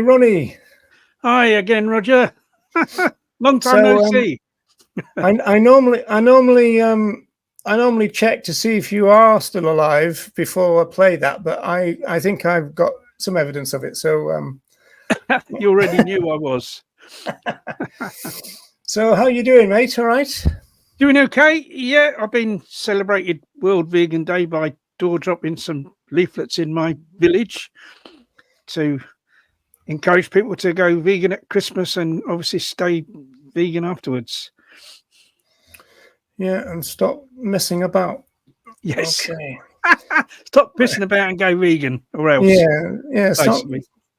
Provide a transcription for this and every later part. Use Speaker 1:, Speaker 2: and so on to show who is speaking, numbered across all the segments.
Speaker 1: Ronnie.
Speaker 2: Hi again, Roger. Long time no see.
Speaker 1: I normally check to see if you are still alive before I play that, but I think I've got some evidence of it. So
Speaker 2: you already knew I was.
Speaker 1: So how you doing, mate? All right?
Speaker 2: Doing okay? Yeah, I've been celebrated World Vegan Day by door dropping some leaflets in my village to encourage people to go vegan at Christmas and obviously stay vegan afterwards.
Speaker 1: Yeah, and stop messing about.
Speaker 2: Yes.
Speaker 1: Okay.
Speaker 2: Stop pissing about and go vegan, or else.
Speaker 1: Yeah. Stop.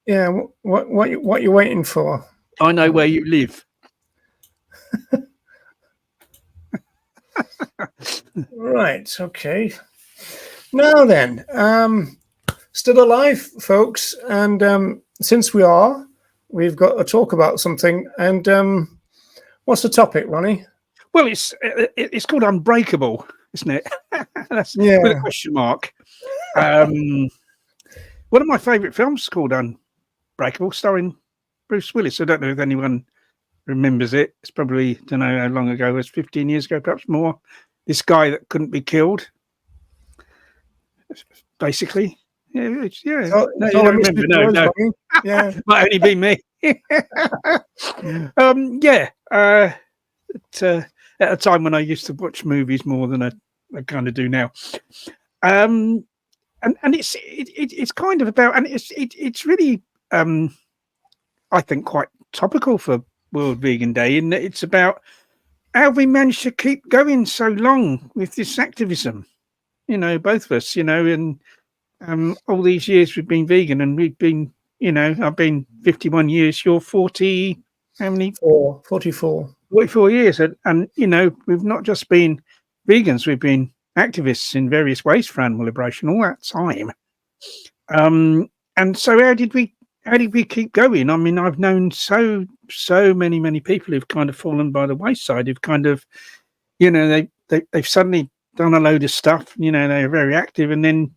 Speaker 1: Yeah. What you waiting for?
Speaker 2: I know where you live.
Speaker 1: Right. Okay. Now then, still alive, folks, and since we are, we've got to talk about something. And what's the topic, Ronnie?
Speaker 2: Well, it's called Unbreakable, isn't it? That's with a question mark. One of my favourite films is called Unbreakable, starring Bruce Willis. I don't know if anyone remembers it. It's probably, don't know how long ago it was, 15 years ago, perhaps more. This guy that couldn't be killed, basically. Yeah. No, you don't remember. No.
Speaker 1: Yeah.
Speaker 2: Might only be me. At a time when I used to watch movies more than I kind of do now. And it's kind of about, and it's really I think quite topical for World Vegan Day, in that it's about how we managed to keep going so long with this activism. You know, both of us, and all these years we've been vegan, and we've been, I've been 51 years, you're 40, how many?
Speaker 1: 44
Speaker 2: years. And we've not just been vegans, we've been activists in various ways for animal liberation all that time. And so how did we keep going? I mean, I've known so many people who've kind of fallen by the wayside, who've kind of, they've suddenly done a load of stuff, they're very active, and then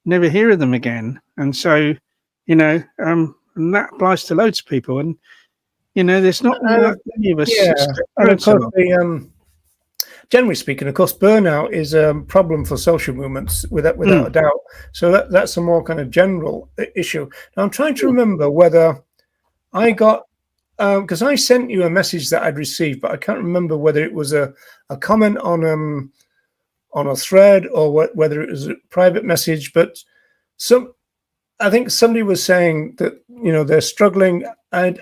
Speaker 2: never hear of them again. And so, and that applies to loads of people. And, there's not many of us.
Speaker 1: Yeah. And of course, generally speaking, of course, burnout is a problem for social movements without a doubt. So that's a more kind of general issue. Now, I'm trying to remember whether I got, because I sent you a message that I'd received, but I can't remember whether it was a comment on a thread or whether it was a private message. But I think somebody was saying that, they're struggling, and,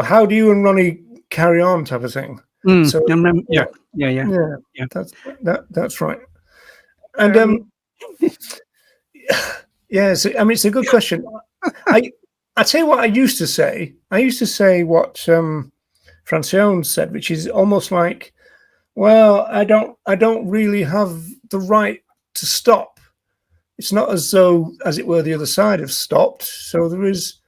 Speaker 1: how do you and Ronnie carry on, type of thing.
Speaker 2: So yeah.
Speaker 1: That's right. And yes, I mean, it's a good question. I tell you what I used to say. I used to say what Francione said, which is almost like, well, I don't really have the right to stop. It's not as though, as it were, the other side have stopped. So there is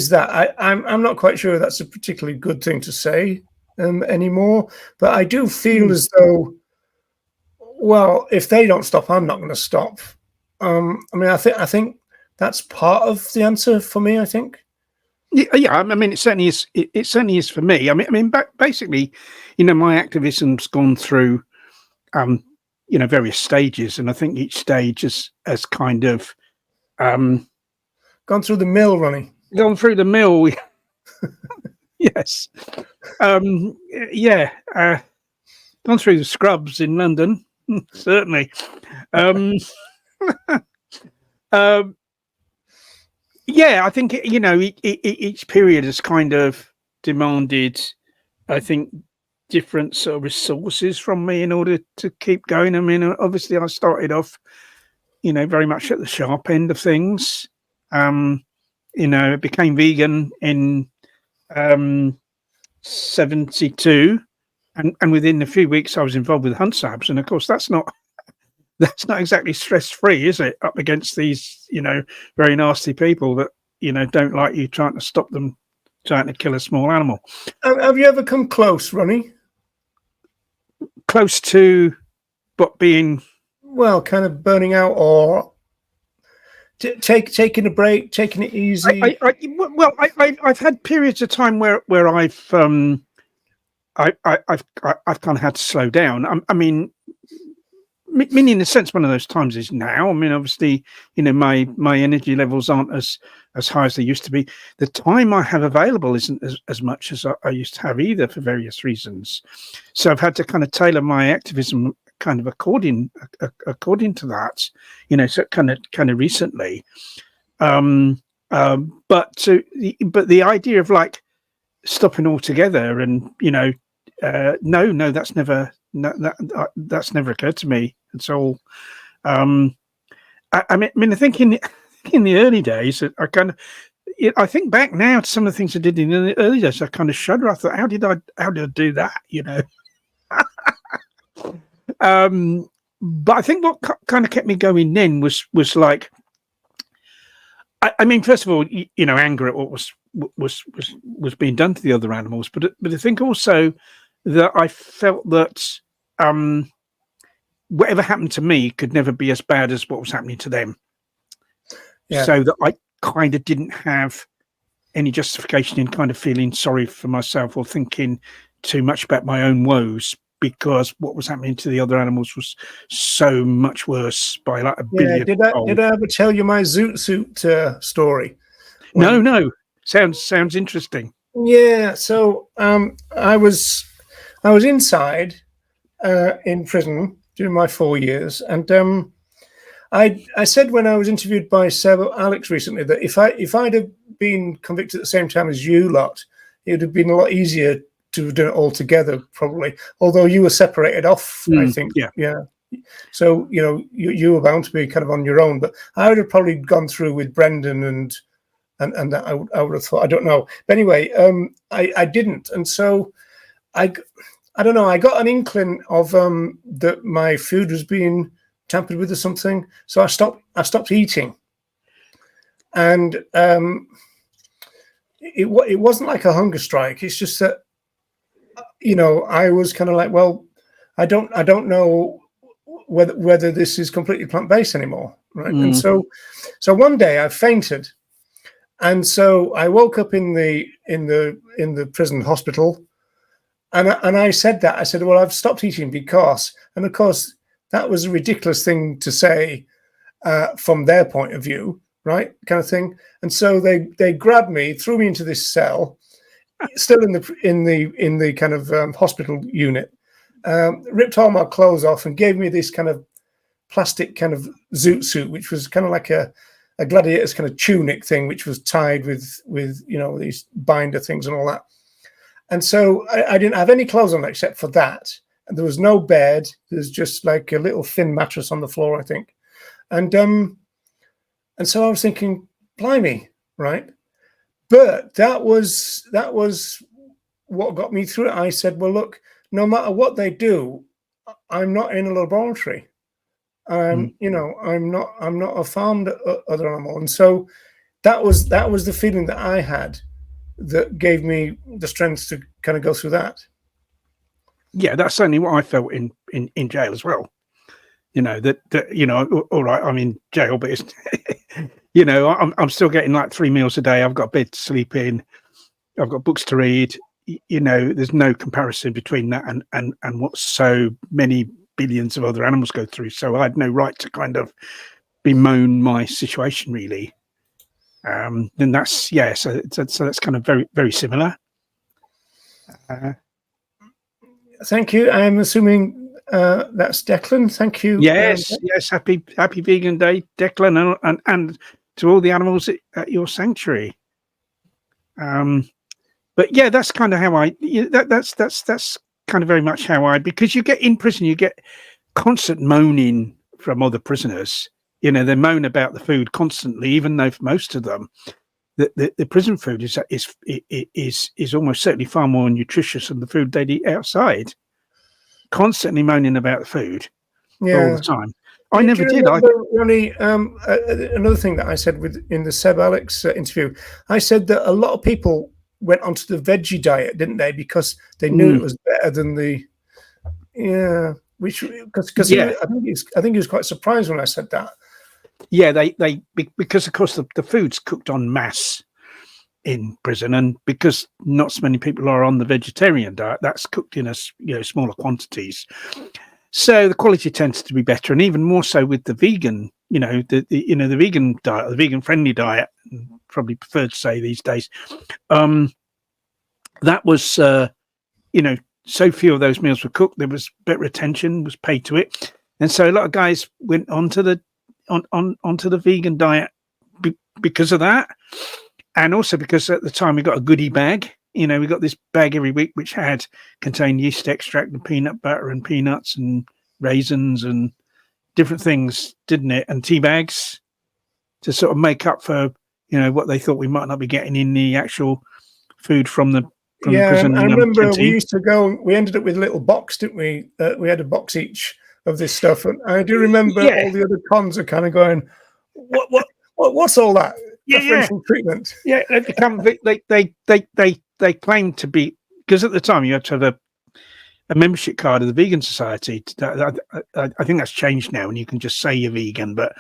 Speaker 1: that. I'm not quite sure that's a particularly good thing to say anymore, but I do feel as though, well, if they don't stop, I'm not going to stop. I mean, I think that's part of the answer for me, I think.
Speaker 2: Yeah. I mean, it certainly is. It certainly is for me. I mean, basically, my activism's gone through, various stages, and I think each stage has kind of
Speaker 1: gone through the mill, Ronnie.
Speaker 2: Gone through the mill. Yes. Gone through the scrubs in London, certainly. I think each period has kind of demanded, I think, different sort of resources from me in order to keep going. I mean, obviously, I started off, very much at the sharp end of things. Became vegan in 72, and within a few weeks I was involved with hunt sabs, and of course that's not exactly stress free, is it, up against these very nasty people that don't like you trying to stop them trying to kill a small animal.
Speaker 1: Have you ever come close, Ronnie?
Speaker 2: Close to what being?
Speaker 1: Well, kind of burning out, or taking a break, taking it easy.
Speaker 2: I've had periods of time where I've kind of had to slow down. I mean, meaning in a sense, one of those times is now. I mean, obviously, my energy levels aren't as high as they used to be. The time I have available isn't as much as I used to have either, for various reasons. So I've had to kind of tailor my activism kind of according to that. So kind of recently. But the idea of like stopping altogether and no, that's never occurred to me. It's all I mean I think in the early days I think back now to some of the things I did in the early days. I kind of shudder. I thought, how did I do that, but I think what kind of kept me going then was like, I mean, first of all, anger at what was being done to the other animals, but I think also that I felt that whatever happened to me could never be as bad as what was happening to them. Yeah. So that I kind of didn't have any justification in kind of feeling sorry for myself or thinking too much about my own woes, because what was happening to the other animals was so much worse by like a billion.
Speaker 1: Did I ever tell you my zoot suit story?
Speaker 2: No. Sounds interesting.
Speaker 1: Yeah. So I was inside in prison during my 4 years, and I said when I was interviewed by Seb Alex recently that if I'd have been convicted at the same time as you lot, it would have been a lot easier to do it all together, probably. Although you were separated off, I think. Yeah. So you were bound to be kind of on your own, but I would have probably gone through with Brendan and that I would have thought. I don't know. But anyway, I didn't, and so I don't know. I got an inkling of that my food was being tampered with or something. So I stopped eating, and it wasn't like a hunger strike. It's just that I was kind of like, well, I don't know whether this is completely plant-based anymore, right? And so one day I fainted, and so I woke up in the prison hospital, and I said, well, I've stopped eating because, and of course that was a ridiculous thing to say from their point of view, right, kind of thing. And so they grabbed me, threw me into this cell, still in the kind of hospital unit, ripped all my clothes off and gave me this kind of plastic kind of zoot suit, which was kind of like a gladiator's kind of tunic thing, which was tied with these binder things and all that. And so I didn't have any clothes on except for that. And there was no bed. There's just like a little thin mattress on the floor, I think. And so I was thinking, blimey, right? But that was what got me through it. I said, well, look, no matter what they do, I'm not in a laboratory. I'm not a farmed other animal. And so that was the feeling that I had that gave me the strength to kind of go through that.
Speaker 2: Yeah, that's certainly what I felt in jail as well. That all right, I'm in jail, but it's I'm still getting like 3 meals a day. I've got a bed to sleep in. I've got books to read. There's no comparison between that and what so many billions of other animals go through. So I had no right to kind of bemoan my situation, really. Then that's so that's kind of very, very similar.
Speaker 1: Thank you. I'm assuming that's Declan. Thank you.
Speaker 2: Yes. Happy Vegan Day, Declan, and to all the animals at your sanctuary. But yeah, that's kind of how that's kind of very much how because you get in prison, you get constant moaning from other prisoners. They moan about the food constantly, even though for most of them, the prison food is almost certainly far more nutritious than the food they'd eat outside. Constantly moaning about the food all the time. I never did.
Speaker 1: Ronnie, another thing that I said in the Seb Alex interview, I said that a lot of people went onto the veggie diet, didn't they? Because they knew it was better than I think he was quite surprised when I said that.
Speaker 2: Yeah, because of course the food's cooked en masse in prison, and because not so many people are on the vegetarian diet, that's cooked in smaller quantities. So the quality tends to be better, and even more so with the vegan, the vegan diet, the vegan friendly diet, probably preferred to say these days. That was, so few of those meals were cooked. There was better attention was paid to it, and so a lot of guys went onto the vegan diet because of that, and also because at the time we got a goodie bag. We got this bag every week which contained yeast extract and peanut butter and peanuts and raisins and different things, didn't it? And tea bags to sort of make up for what they thought we might not be getting in the actual food from the prison.
Speaker 1: I remember we used to go. We ended up with a little box, didn't we? We had a box each of this stuff, and I do remember all the other cons are kind of going, what's all that? Preferential treatment.
Speaker 2: Yeah, they become they claim to be, because at the time you had to have a membership card of the Vegan Society. I think that's changed now, and you can just say you're vegan. But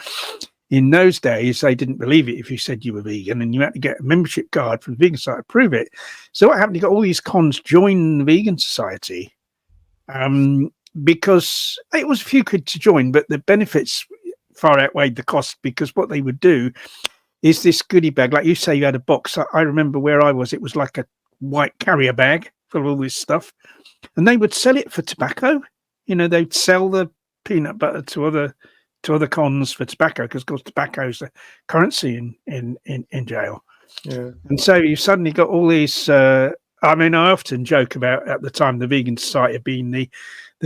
Speaker 2: in those days, they didn't believe it if you said you were vegan, and you had to get a membership card from the Vegan Society to prove it. So what happened? You got all these cons join the Vegan Society, because it was a few quid to join, but the benefits far outweighed the cost, because what they would do is this goodie bag, like you say, you had a box. I remember where I was, it was like a white carrier bag full of all this stuff, and they would sell it for tobacco. They'd sell the peanut butter to other cons for tobacco, because of course tobacco is the currency in jail.
Speaker 1: Yeah.
Speaker 2: And so you suddenly got all these. I often joke about at the time the Vegan Society being the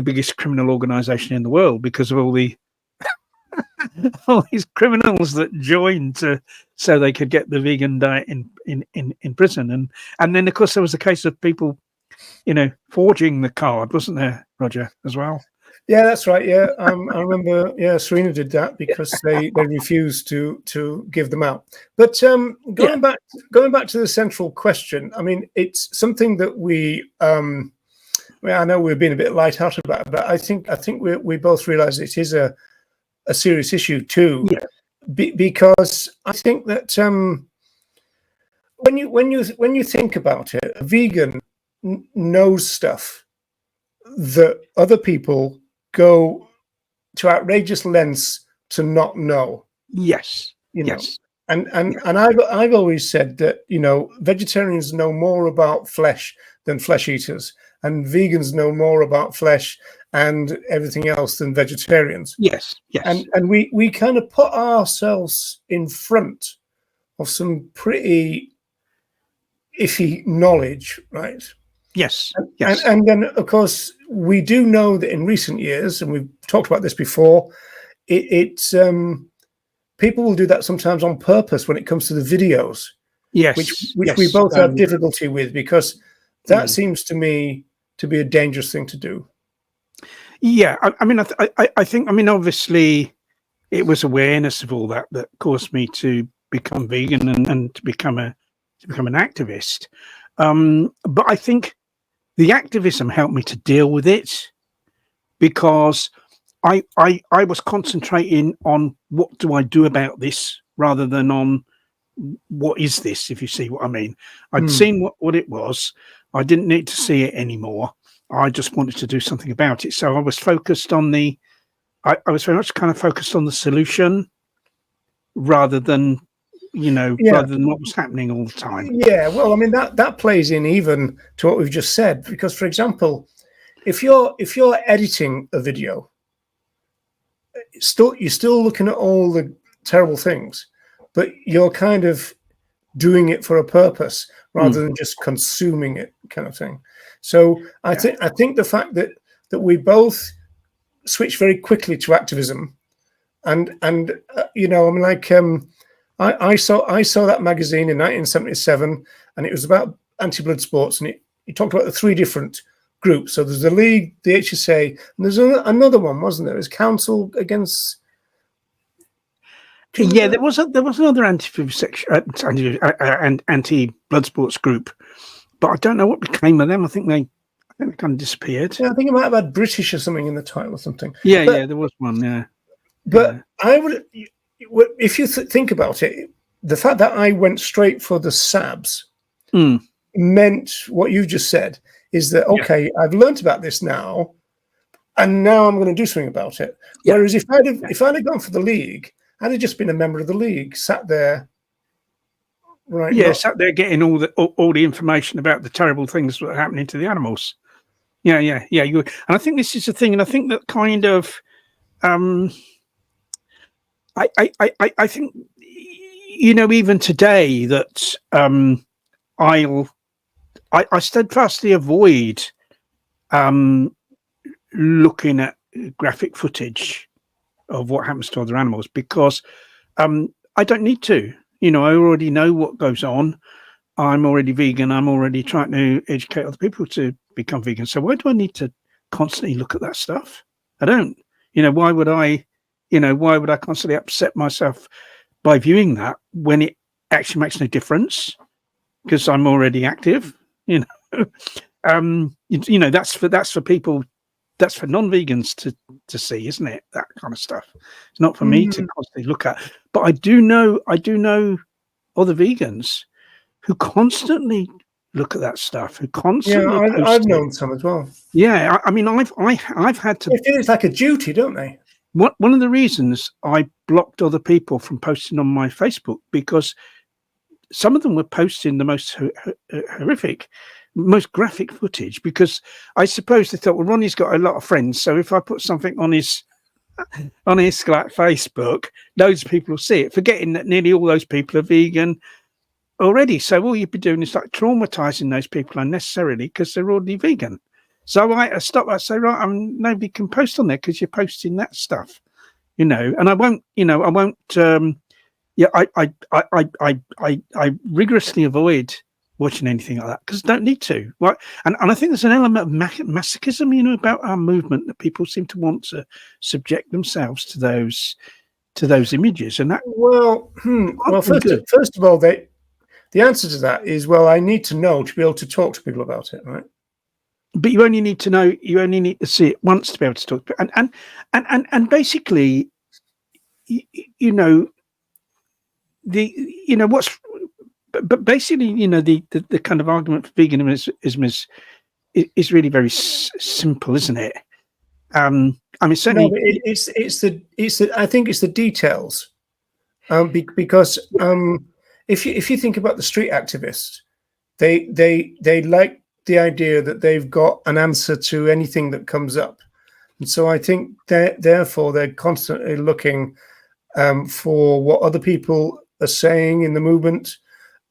Speaker 2: biggest criminal organisation in the world, because of all these criminals that joined so they could get the vegan diet in prison, and then of course there was a case of people forging the card, wasn't there, Roger, as well?
Speaker 1: Yeah, that's right. Yeah, I remember. Yeah, Serena did that because they refused to give them out. But going back to the central question, I mean, it's something that we. I know we've been a bit lighthearted about it, but I think we both realise it is a serious issue too.
Speaker 2: Yeah.
Speaker 1: Because I think that when you think about it, a vegan knows stuff that other people go to outrageous lengths to not know.
Speaker 2: Yes.
Speaker 1: Yes. And I've always said that vegetarians know more about flesh than flesh eaters, and vegans know more about flesh and everything else than vegetarians.
Speaker 2: Yes.
Speaker 1: And we kind of put ourselves in front of some pretty iffy knowledge, right?
Speaker 2: Yes.
Speaker 1: And then, of course, we do know that in recent years, and we've talked about this before, it's people will do that sometimes on purpose when it comes to the videos.
Speaker 2: Yes.
Speaker 1: Which we both have difficulty with, because that seems to me to be a dangerous thing to do.
Speaker 2: Yeah, I think obviously it was awareness of all that caused me to become vegan and to become an activist. But I think the activism helped me to deal with it, because I was concentrating on what do I do about this rather than on what is this, if you see what I mean. I'd seen what it was. I didn't need to see it anymore. I just wanted to do something about it. So I was focused on I was very much kind of focused on the solution rather than, rather than what was happening all the time.
Speaker 1: Yeah, well, I mean, that plays in even to what we've just said, because, for example, if you're editing a video, you're still looking at all the terrible things, but you're kind of doing it for a purpose rather than just consuming it, kind of thing. So I think the fact that we both switched very quickly to activism, and I saw that magazine in 1977, and it was about anti-blood sports, and it talked about the three different groups. So there's the League, the HSA, and there's another one, wasn't there? It was Council Against.
Speaker 2: Yeah, there was another anti-blood sports group, but I don't know what became of them. I think they kind of disappeared.
Speaker 1: Yeah, I think it might have had British or something in the title or something.
Speaker 2: Yeah, there was one. Yeah,
Speaker 1: but if you think about it, the fact that I went straight for the SABs meant what you just said is that, okay, I've learned about this now, and now I'm going to do something about it.
Speaker 2: Yeah.
Speaker 1: Whereas if I'd have gone for the league, I'd have just been a member of the league, sat there. Right.
Speaker 2: Yeah, sat there getting all the information about the terrible things that are happening to the animals. Yeah. And I think this is the thing, and I think that kind of, I think, even today that I steadfastly avoid looking at graphic footage of what happens to other animals because I don't need to. I already know what goes on. I'm already vegan. I'm already trying to educate other people to become vegan. So why do I need to constantly look at that stuff? I don't. Why would I constantly upset myself by viewing that when it actually makes no difference? Because I'm already active. That's for people. That's for non-vegans to see, isn't it? That kind of stuff. It's not for me to constantly look at. But I do know other vegans who constantly look at that stuff. Who constantly
Speaker 1: I've known some as well.
Speaker 2: Yeah, I mean, I've had to.
Speaker 1: They feel it's like a duty, don't they?
Speaker 2: One of the reasons I blocked other people from posting on my Facebook because some of them were posting the most horrific, most graphic footage because I suppose they thought, well, Ronnie's got a lot of friends, so if I put something on his Facebook, loads of people will see it, forgetting that nearly all those people are vegan already. So all you'd be doing is like traumatizing those people unnecessarily because they're already vegan. So I stopped. I say, right, nobody can post on there because you're posting that stuff, and I won't. I rigorously avoid watching anything like that because I don't need to. Right, and I think there's an element of masochism, about our movement that people seem to want to subject themselves to those images, and that.
Speaker 1: Well, first of all, the answer to that is, well, I need to know to be able to talk to people about it, right?
Speaker 2: But you only need to know. You only need to see it once to be able to talk. And basically, but basically, the kind of argument for veganism is really very simple, isn't it? I mean, certainly,
Speaker 1: I think it's the details, because if you think about the street activists, they like the idea that they've got an answer to anything that comes up, and so I think therefore they're constantly looking for what other people are saying in the movement,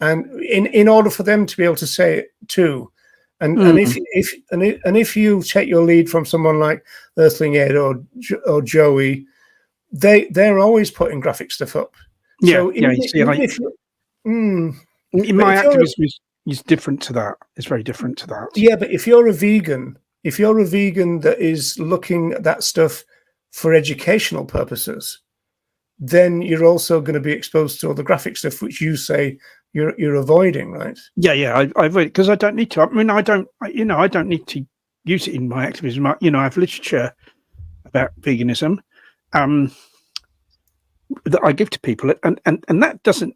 Speaker 1: and in order for them to be able to say it too. And if you take your lead from someone like Earthling Ed or Joey, they're always putting graphic stuff up.
Speaker 2: My activism is different to that. It's very different to that.
Speaker 1: Yeah, but if you're a vegan that is looking at that stuff for educational purposes, then you're also going to be exposed to all the graphic stuff which you say you're avoiding, right?
Speaker 2: I avoid it because I don't need to. I mean, I don't need to use it in my activism. I have literature about veganism that I give to people, and that doesn't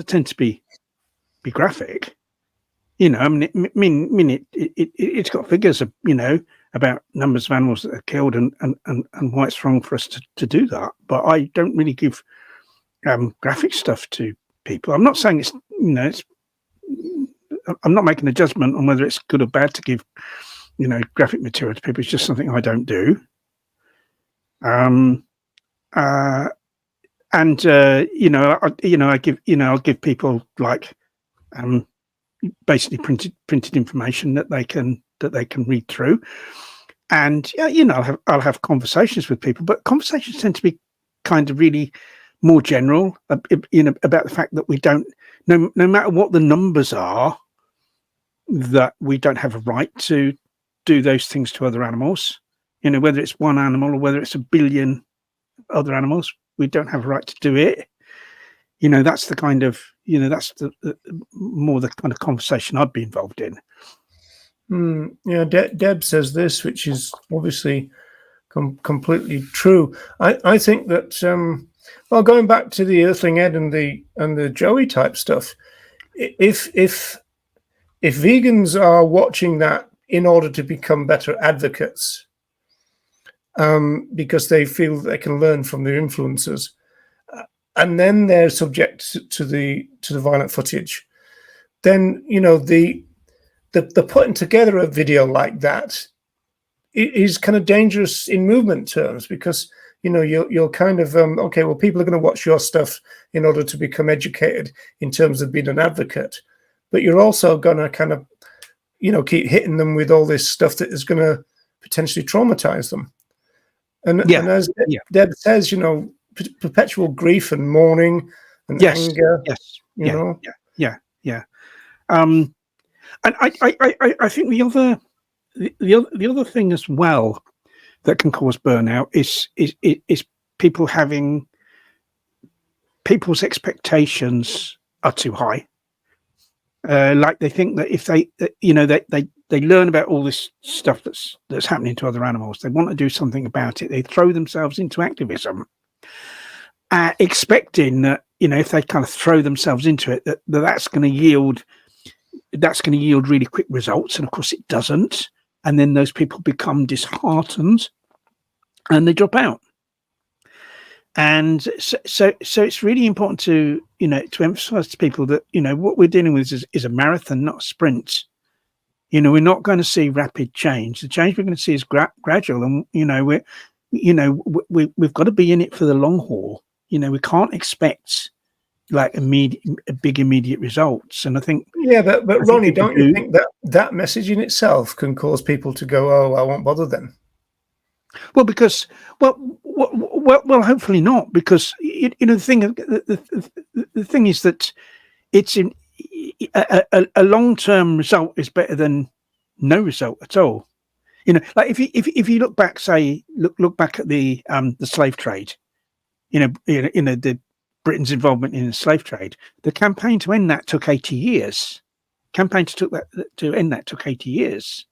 Speaker 2: tend to be graphic. I mean, it's got figures of about numbers of animals that are killed and why it's wrong for us to do that. But I don't really give graphic stuff to people. I'm not saying it's I'm not making a judgment on whether it's good or bad to give graphic material to people. It's just something I don't do. I give people like basically printed information that they can read through, and I'll have conversations with people, but conversations tend to be kind of really more general, about the fact that we don't, no matter what the numbers are, that we don't have a right to do those things to other animals. Whether it's one animal or whether it's a billion other animals, we don't have a right to do it. That's the kind of, that's the more the kind of conversation I'd be involved in.
Speaker 1: Yeah, Deb says this, which is obviously completely true. I think that Well, going back to the Earthling Ed and the Joey type stuff, if vegans are watching that in order to become better advocates, because they feel they can learn from their influencers, and then they're subject to the violent footage, then the putting together a video like that is kind of dangerous in movement terms, because you're kind of okay, well, people are going to watch your stuff in order to become educated in terms of being an advocate, but you're also going to kind of keep hitting them with all this stuff that is going to potentially traumatize them. And as Deb says, perpetual grief and mourning and anger.
Speaker 2: And I think the other thing as well that can cause burnout is people's expectations are too high. Like they think that if they learn about all this stuff that's happening to other animals, they want to do something about it. They throw themselves into activism, expecting that if they kind of throw themselves into it, that's going to yield really quick results, and of course it doesn't. And then those people become disheartened, and they drop out. And so it's really important to emphasize to people that what we're dealing with is a marathon, not a sprint. We're not going to see rapid change. The change we're going to see is gradual, and we've got to be in it for the long haul. We can't expect like big immediate results. And I think
Speaker 1: but Ronnie, don't you think that message in itself can cause people to go, oh, I won't bother then?
Speaker 2: Well, because hopefully not, because the thing is that it's a long-term result is better than no result at all. Like if you look back, say look back at the slave trade, the Britain's involvement in the slave trade, the campaign to end that took 80 years. To end that took 80 years.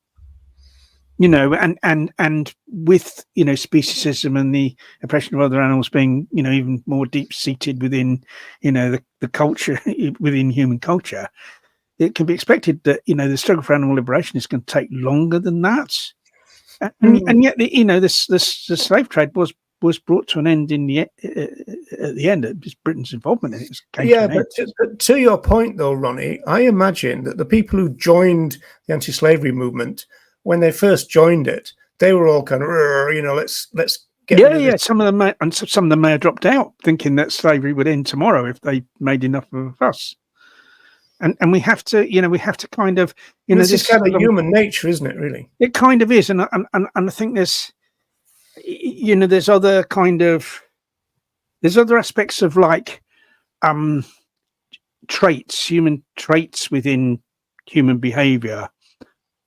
Speaker 2: And with speciesism and the oppression of other animals being even more deep seated within the culture within human culture, it can be expected that the struggle for animal liberation is going to take longer than that. And yet the slave trade was brought to an end at the end of Britain's involvement in it.
Speaker 1: But to your point though, Ronnie, I imagine that the people who joined the anti-slavery movement, when they first joined it, they were all kind of, let's get rid of this.
Speaker 2: Some of them may have dropped out, thinking that slavery would end tomorrow if they made enough of a fuss. And we have to, kind of,
Speaker 1: this is kind of human nature, isn't it? Really,
Speaker 2: it kind of is, and I think there's other aspects of like human traits within human behavior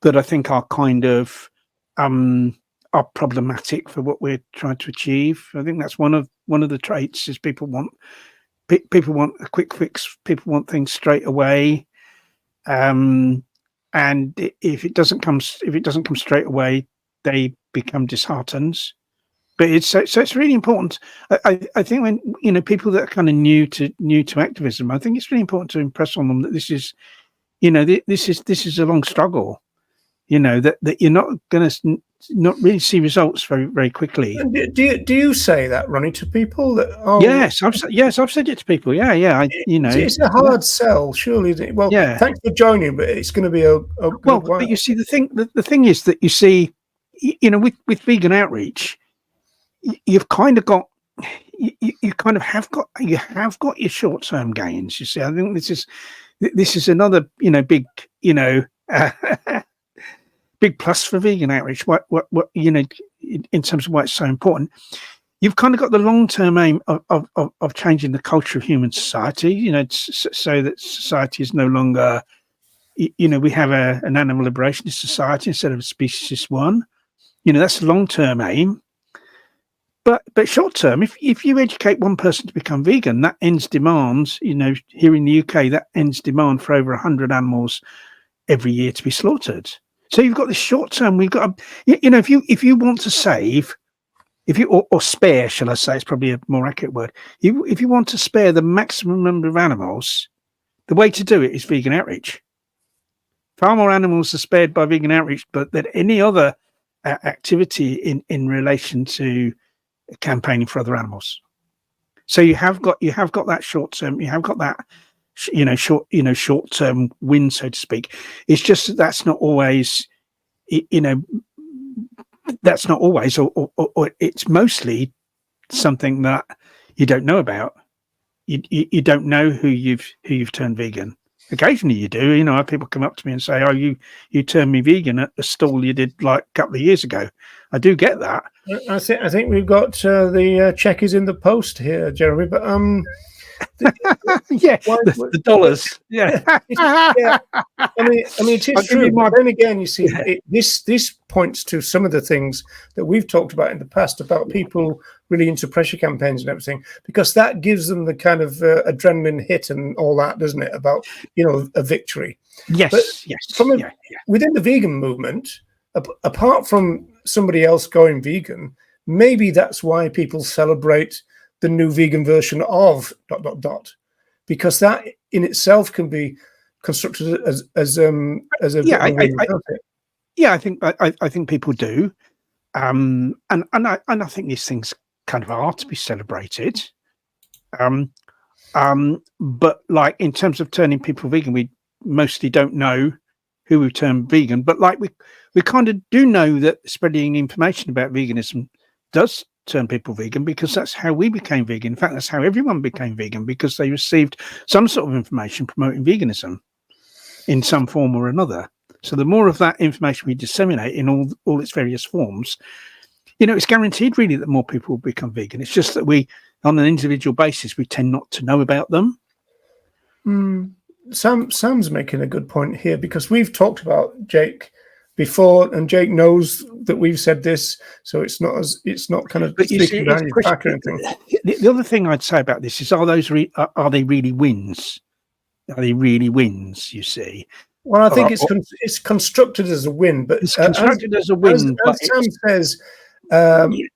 Speaker 2: that I think are kind of are problematic for what we're trying to achieve. I think that's one of the traits is people want a quick fix. People want things straight away, and if it doesn't come straight away, they become disheartened. But it's really important. I think when people that are kind of new to activism, I think it's really important to impress on them that this is this is a long struggle. That you're not going to not really see results very, very quickly.
Speaker 1: Do you say that, Ronnie, to people? That
Speaker 2: Yes, I've said it to people.
Speaker 1: It's a hard sell, surely. Well, thanks for joining, but it's going to be a good while.
Speaker 2: But you see, the thing is that you see, with vegan outreach, you've kind of got. You kind of have got your short-term gains. You see, I think this is another big big plus for vegan outreach. What in terms of why it's so important, you've kind of got the long-term aim of changing the culture of human society. So that society is no longer, we have an animal liberationist society instead of a speciesist one. That's the long-term aim. But short-term, if you educate one person to become vegan, that ends demand. Here in the UK, that ends demand for over 100 animals every year to be slaughtered. So you've got this short term. We've got, if you want to save, if you or spare, shall I say, it's probably a more accurate word. If you want to spare the maximum number of animals, the way to do it is vegan outreach. Far more animals are spared by vegan outreach, but than any other activity in relation to campaigning for other animals. So you have got that short term, you have got that short term win, so to speak. It's just that's not always, that's not always, or it's mostly something that you don't know about. You don't know who you've turned vegan. Occasionally you do. You know, people come up to me and say, "Oh, you turned me vegan at the stall you did like a couple of years ago." I do get that.
Speaker 1: I think we've got the check is in the post here, Jeremy. But
Speaker 2: the dollars. Yeah.
Speaker 1: Yeah. I mean, it is true. But then again, you see, this points to some of the things that we've talked about in the past about people really into pressure campaigns and everything, because that gives them the kind of adrenaline hit and all that, doesn't it? About a victory.
Speaker 2: Yes.
Speaker 1: But within the vegan movement, apart from somebody else going vegan, maybe that's why people celebrate the new vegan version of ... because that in itself can be constructed as a
Speaker 2: I think people do, and I think these things kind of are to be celebrated, but like in terms of turning people vegan, we mostly don't know who we've turned vegan, but like we kind of do know that spreading information about veganism does turn people vegan, because that's how we became vegan. In fact, that's how everyone became vegan, because they received some sort of information promoting veganism in some form or another. So the more of that information we disseminate in all its various forms, it's guaranteed really that more people will become vegan. It's just that we, on an individual basis, we tend not to know about them.
Speaker 1: Sam's making a good point here, because we've talked about Jake before, and Jake knows that we've said this, so it's not kind of speaking behind his back or anything.
Speaker 2: The other thing I'd say about this is, are they really wins? Are they really wins? You see.
Speaker 1: Well, I think it's constructed as a win, but
Speaker 2: it's constructed as a win.
Speaker 1: As Sam says,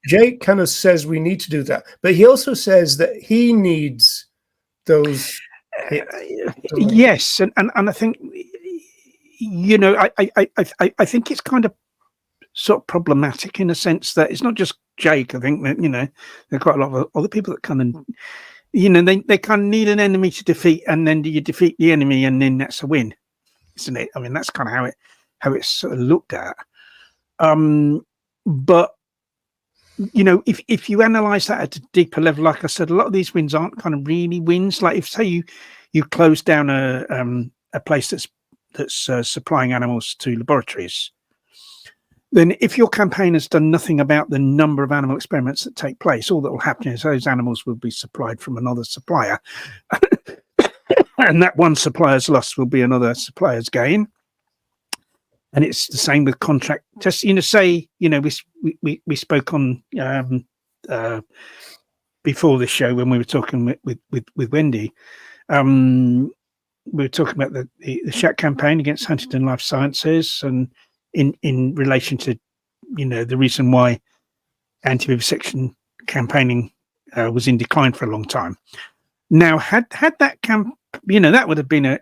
Speaker 1: Jake kind of says we need to do that, but he also says that he needs those hits.
Speaker 2: Yes, and I think I think it's kind of sort of problematic in a sense that it's not just Jake. I think that there are quite a lot of other people that kind of they kind of need an enemy to defeat, and then you defeat the enemy, and then that's a win, isn't it? I mean, that's kind of how it's sort of looked at. But if you analyze that at a deeper level, like I said, a lot of these wins aren't kind of really wins. Like if say you close down a place that's supplying animals to laboratories, then if your campaign has done nothing about the number of animal experiments that take place, all that will happen is those animals will be supplied from another supplier, and that one supplier's loss will be another supplier's gain. And it's the same with contract tests. Say we spoke on before this show when we were talking with Wendy. We were talking about the Shack campaign against Huntington Life Sciences, and in relation to the reason why anti-vivisection campaigning was in decline for a long time. Now, had that that would have been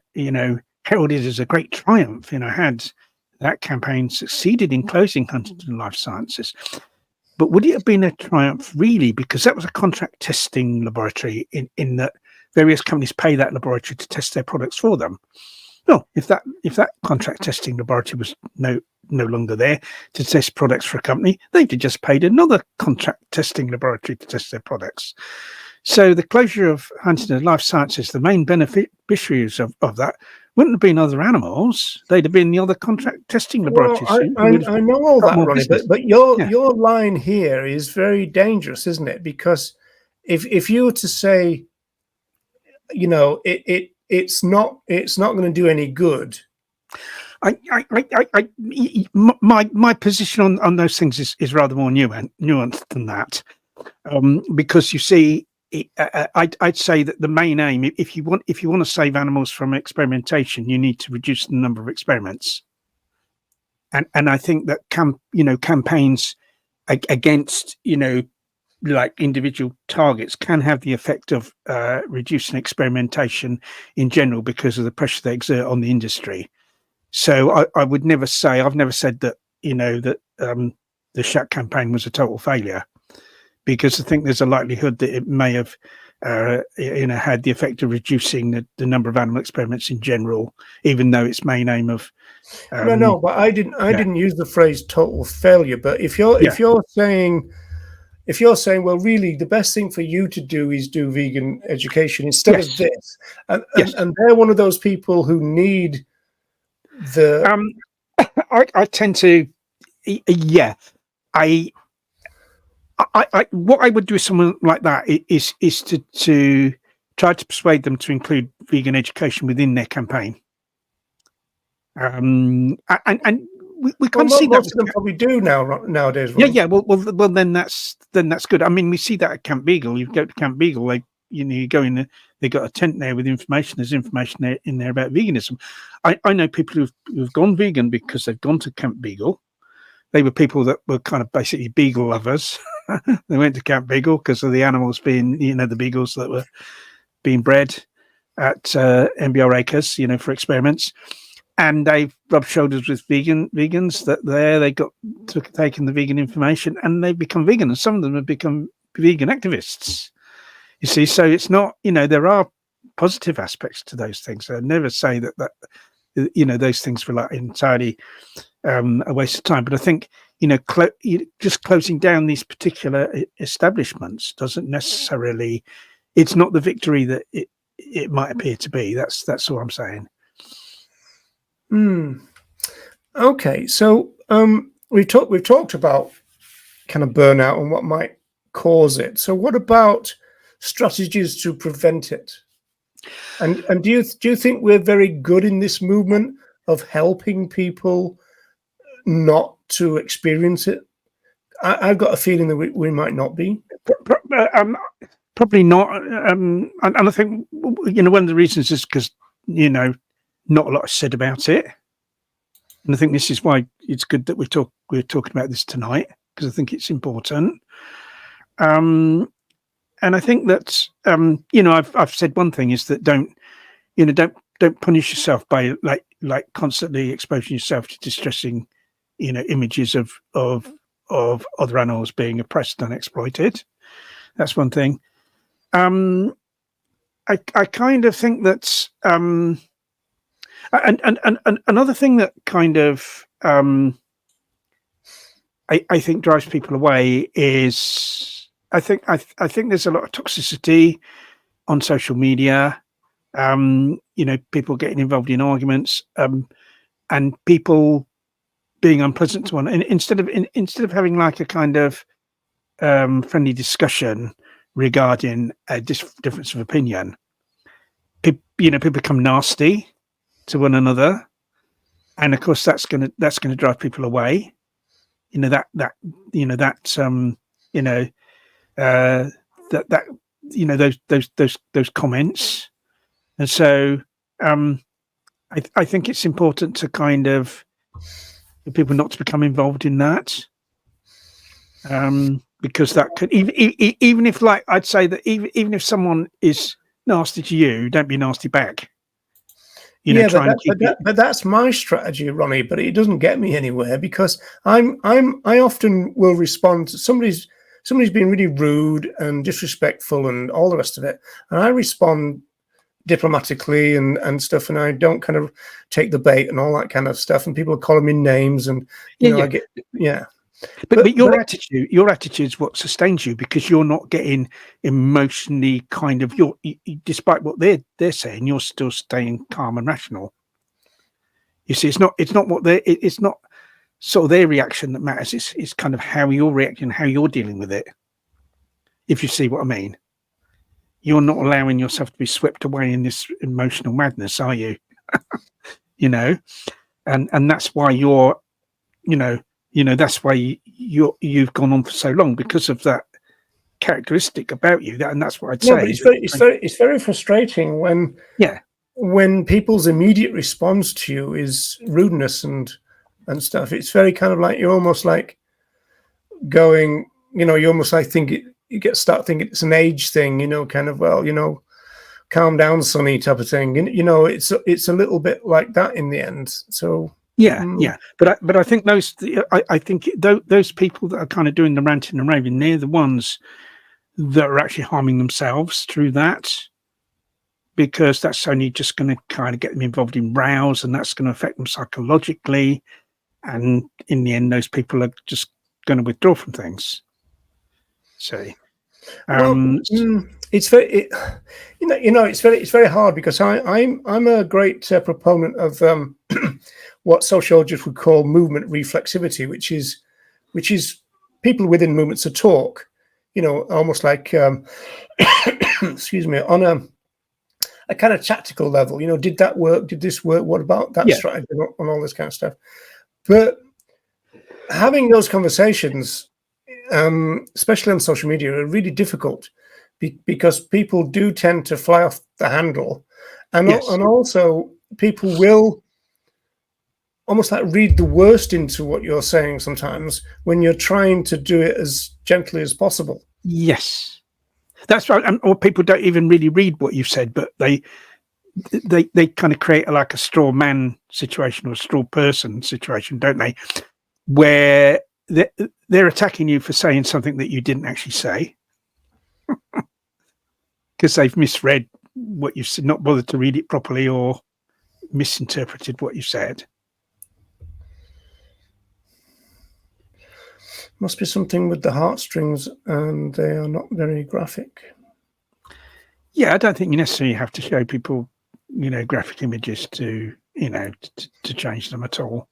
Speaker 2: heralded as a great triumph. Had that campaign succeeded in closing Huntington Life Sciences. But would it have been a triumph really? Because that was a contract testing laboratory in that various companies pay that laboratory to test their products for them. No, if that contract testing laboratory was no longer there to test products for a company, they'd have just paid another contract testing laboratory to test their products. So the closure of Huntington Life Sciences, the main beneficiaries of that wouldn't have been other animals. They'd have been the other contract testing laboratories.
Speaker 1: Well, I know all that, Ronnie, but your line here is very dangerous, isn't it? Because if you were to say, it's not going to do any good.
Speaker 2: My position on those things is rather more nuanced than that, because you see, I'd say that the main aim, if you want to save animals from experimentation, you need to reduce the number of experiments, and I think that campaigns against like individual targets can have the effect of reducing experimentation in general because of the pressure they exert on the industry. So I would never say, I've never said that, that the Shack campaign was a total failure, because I think there's a likelihood that it may have had the effect of reducing the number of animal experiments in general, even though its main aim of
Speaker 1: no, but I didn't use the phrase total failure. But if you're saying, well, really, the best thing for you to do is do vegan education instead of this, and they're one of those people who need the.
Speaker 2: I tend to, I what I would do with someone like that is to try to persuade them to include vegan education within their campaign. And we can't see that
Speaker 1: most of them probably do nowadays.
Speaker 2: Ronnie. Yeah. Well, then that's good. I mean, we see that at Camp Beagle. You go to Camp Beagle, you go in there, they got a tent there with information. There's information there in there about veganism. I know people who've gone vegan because they've gone to Camp Beagle. They were people that were kind of basically beagle lovers. They went to Camp Beagle because of the animals being, the beagles that were being bred at MBR Acres, for experiments. And they rubbed shoulders with vegans that they got to taking the vegan information, and they've become vegan. And some of them have become vegan activists. You see, so it's not, there are positive aspects to those things. I never say that those things were like entirely a waste of time. But I think, just closing down these particular establishments doesn't necessarily, it's not the victory that it might appear to be. That's all I'm saying.
Speaker 1: Okay, so we've talked about kind of burnout and what might cause it. So what about strategies to prevent it? And do you think we're very good in this movement of helping people not to experience it? I've got a feeling that we might not be.
Speaker 2: Probably not. And I think one of the reasons is because not a lot is said about it, and I think this is why it's good that we're talking about this tonight, because I think it's important. And I think that I've said one thing is that don't punish yourself by like constantly exposing yourself to distressing images of other animals being oppressed and exploited. That's one thing. I kind of think that and another thing that kind of I think drives people away is I think there's a lot of toxicity on social media. People getting involved in arguments, and people being unpleasant to one. And instead of having like a kind of friendly discussion regarding a difference of opinion, people become nasty to one another, and of course that's gonna drive people away. Those comments. And so I think it's important to kind of for people not to become involved in that, because that could even if, like, I'd say that even if someone is nasty to you, don't be nasty back.
Speaker 1: But that's my strategy, Ronnie. But it doesn't get me anywhere, because I often will respond to somebody's being really rude and disrespectful and all the rest of it, and I respond diplomatically and stuff, and I don't kind of take the bait and all that kind of stuff. And people are calling me names, and I get
Speaker 2: But your attitude is what sustains you, because you're not getting emotionally kind of despite what they're saying, you're still staying calm and rational. You see, it's not sort of their reaction that matters. It's kind of how you're reacting, how you're dealing with it. If you see what I mean, you're not allowing yourself to be swept away in this emotional madness, are you? And that's why you're, that's why you've gone on for so long, because of that characteristic about you. And that's what I'd say.
Speaker 1: But it's very frustrating when people's immediate response to you is rudeness and stuff. It's very kind of like you're almost like going, you almost like think start thinking it's an age thing, kind of, well, calm down, Sonny, type of thing. And it's a little bit like that in the end. So
Speaker 2: yeah. But I think I think those people that are kind of doing the ranting and raving, they're the ones that are actually harming themselves through that, because that's only just going to kind of get them involved in rows, and that's going to affect them psychologically. And in the end, those people are just going to withdraw from things. So,
Speaker 1: it's very, it's very hard, because I'm a great proponent of what sociologists would call movement reflexivity, which is people within movements to talk, almost like excuse me, on a kind of tactical level. Did that work? Did this work? What about that strategy? And all this kind of stuff. But having those conversations, especially on social media, are really difficult, because people do tend to fly off the handle, and also people will almost like read the worst into what you're saying sometimes, when you're trying to do it as gently as possible.
Speaker 2: Yes, that's right. Or people don't even really read what you've said, but they kind of create like a straw man situation or a straw person situation, don't they? Where they're attacking you for saying something that you didn't actually say, because they've misread what you've said, not bothered to read it properly, or misinterpreted what you said.
Speaker 1: Must be something with the heartstrings, and they are not very graphic.
Speaker 2: Yeah, I don't think you necessarily have to show people, graphic images to, to change them at all.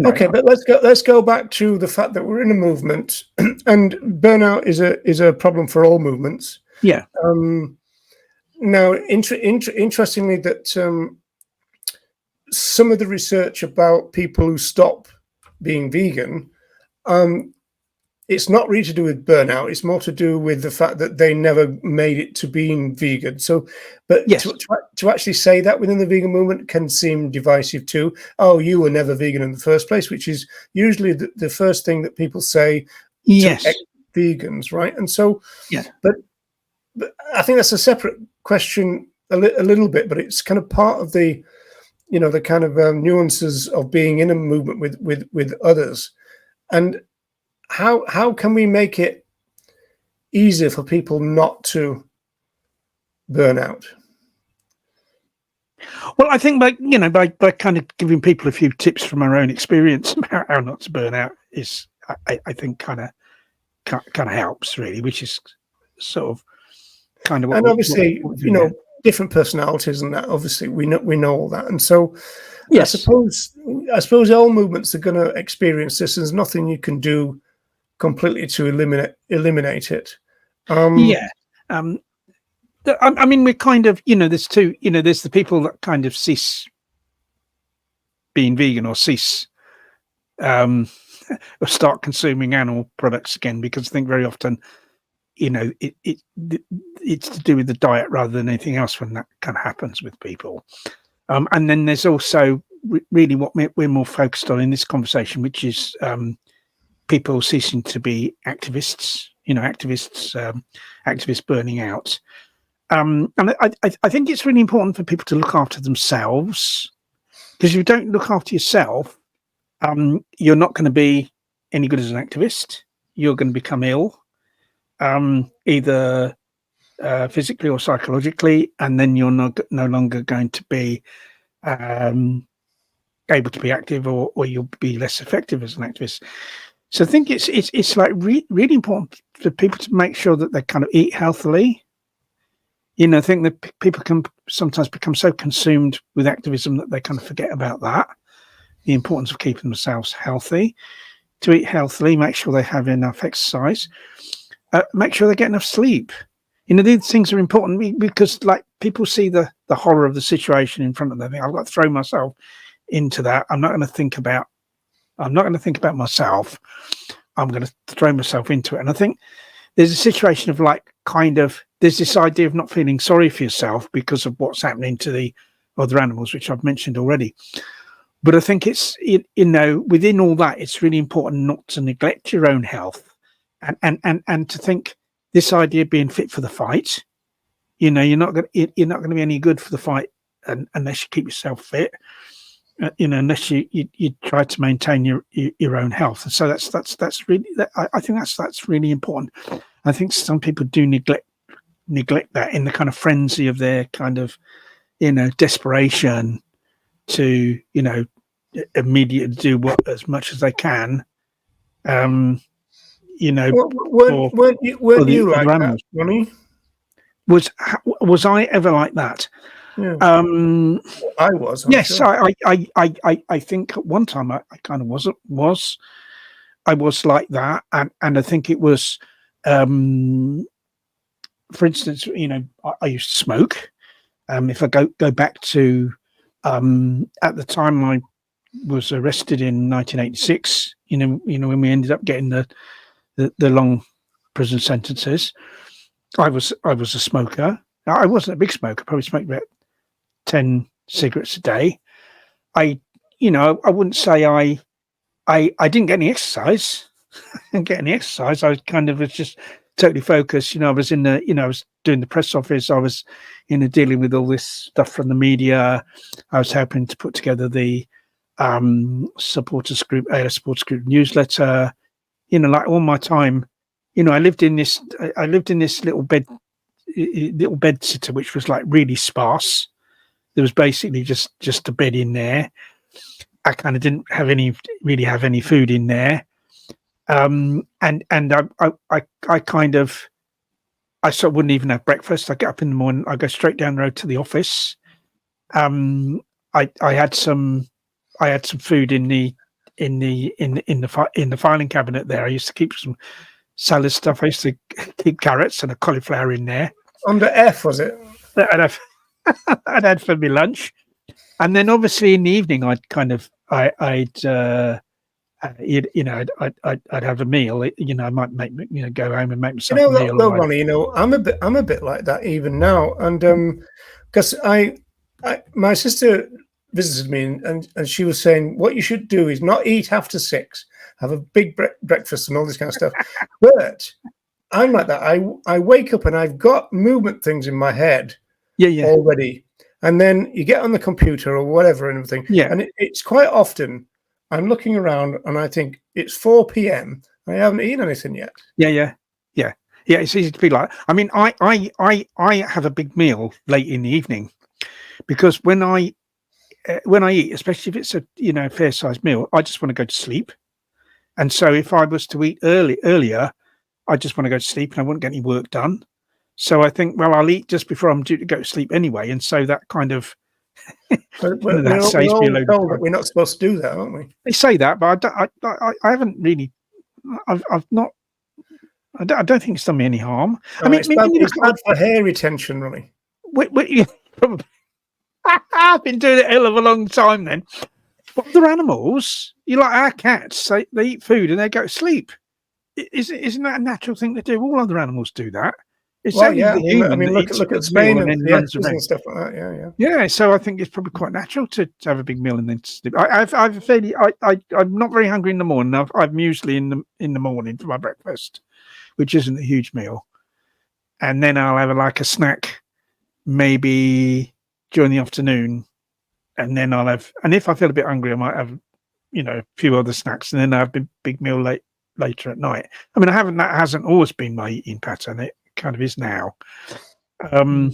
Speaker 1: Okay, but let's go back to the fact that we're in a movement, and burnout is a problem for all movements.
Speaker 2: Yeah.
Speaker 1: Now, interestingly, that some of the research about people who stop being vegan, it's not really to do with burnout. It's more to do with the fact that they never made it to being vegan. So, but
Speaker 2: yes,
Speaker 1: to actually say that within the vegan movement can seem divisive too. Oh, you were never vegan in the first place, which is usually the first thing that people say to vegans, right? And so, but I think that's a separate question a little bit, but it's kind of part of the, the kind of nuances of being in a movement with others. And how can we make it easier for people not to burn out?
Speaker 2: Well, I think by kind of giving people a few tips from our own experience about how not to burn out is, I think, kind of helps, really, which is sort of kind of what.
Speaker 1: And obviously, different personalities, and that obviously we know all that, and so
Speaker 2: yes.
Speaker 1: I suppose all movements are going to experience this. There's nothing you can do completely to eliminate it.
Speaker 2: I mean, we're kind of, there's two, there's the people that kind of cease being vegan, or cease or start consuming animal products again, because I think very often, it's to do with the diet rather than anything else when that kind of happens with people. And then there's also really what we're more focused on in this conversation, which is people ceasing to be activists, activists burning out. And I think it's really important for people to look after themselves, because if you don't look after yourself, you're not going to be any good as an activist. You're going to become ill, either physically or psychologically, and then you're no longer going to be able to be active, or you'll be less effective as an activist. So I think it's like really important for people to make sure that they kind of eat healthily. I think that people can sometimes become so consumed with activism that they kind of forget about that, the importance of keeping themselves healthy. To eat healthily, make sure they have enough exercise, make sure they get enough sleep. These things are important, because like people see the horror of the situation in front of them. I've got to throw myself into that. I'm not going to think about myself. I'm going to throw myself into it. And I think there's a situation of there's this idea of not feeling sorry for yourself because of what's happening to the other animals, which I've mentioned already. But I think it's, within all that, it's really important not to neglect your own health, and to think this idea of being fit for the fight, you're not going to be any good for the fight unless you keep yourself fit. Unless you try to maintain your own health. And so that's really, I think that's really important. I think some people do neglect that in the kind of frenzy of their kind of desperation to immediately do as much as they can.
Speaker 1: Weren't you like that, Ronnie?
Speaker 2: Was I ever like that?
Speaker 1: Yeah. I was.
Speaker 2: Yes,
Speaker 1: sure.
Speaker 2: I think at one time I kind of was like that, and I think it was, for instance, I used to smoke. If I go back to at the time I was arrested in 1986, when we ended up getting the long prison sentences, I was a smoker. I wasn't a big smoker. Probably smoked about 10 cigarettes a day. I wouldn't say I didn't get any exercise. I didn't get any exercise. I kind of was just totally focused. I was I was doing the press office. I was, dealing with all this stuff from the media. I was helping to put together the supporters group newsletter. Like all my time, I lived in this little bed sitter, which was like really sparse. There was basically just a bed in there. I kind of didn't really have any food in there. And I kind of, I sort of wouldn't even have breakfast. I get up in the morning, I go straight down the road to the office. I had some food in the filing cabinet there. I used to keep some salad stuff. I used to keep carrots and a cauliflower in there.
Speaker 1: Under F, was it?
Speaker 2: I'd had for my lunch, and then obviously in the evening I'd have a meal. I might make go home and make myself a meal.
Speaker 1: No, Ronnie, I'm a bit like that even now, and because my sister visited me and she was saying what you should do is not eat after 6, have a big breakfast and all this kind of stuff. But I'm like that. I wake up and I've got movement things in my head. Yeah. Already, and then you get on the computer or whatever and everything. Yeah, and it's quite often I'm looking around and I think it's 4 p.m. I haven't eaten anything yet. Yeah.
Speaker 2: It's easy to be like. I mean, I have a big meal late in the evening because when I eat, especially if it's a fair sized meal, I just want to go to sleep. And so if I was to eat earlier, I just want to go to sleep and I wouldn't get any work done. So I think, well, I'll eat just before I'm due to go to sleep anyway, and so that kind of
Speaker 1: that saves me a load of time. That we're not supposed to do that, aren't we?
Speaker 2: They say that, but I haven't really. I've not. I don't think it's done me any harm.
Speaker 1: No, I mean, it's bad for hair retention, Ronnie.
Speaker 2: Probably. I've been doing it a hell of a long time then. But other animals, like our cats, they eat food and they go to sleep. Isn't that a natural thing to do? All other animals do that. It's
Speaker 1: I mean, look at Spain and the Yates and stuff like that.
Speaker 2: Yeah. So I think it's probably quite natural to have a big meal and then sleep. I'm not very hungry in the morning. I've muesli in the morning for my breakfast, which isn't a huge meal, and then I'll have a snack maybe during the afternoon, and then and if I feel a bit hungry, I might have a few other snacks, and then I have a big meal later at night. I mean, that hasn't always been my eating pattern. It kind of is now.
Speaker 1: I'm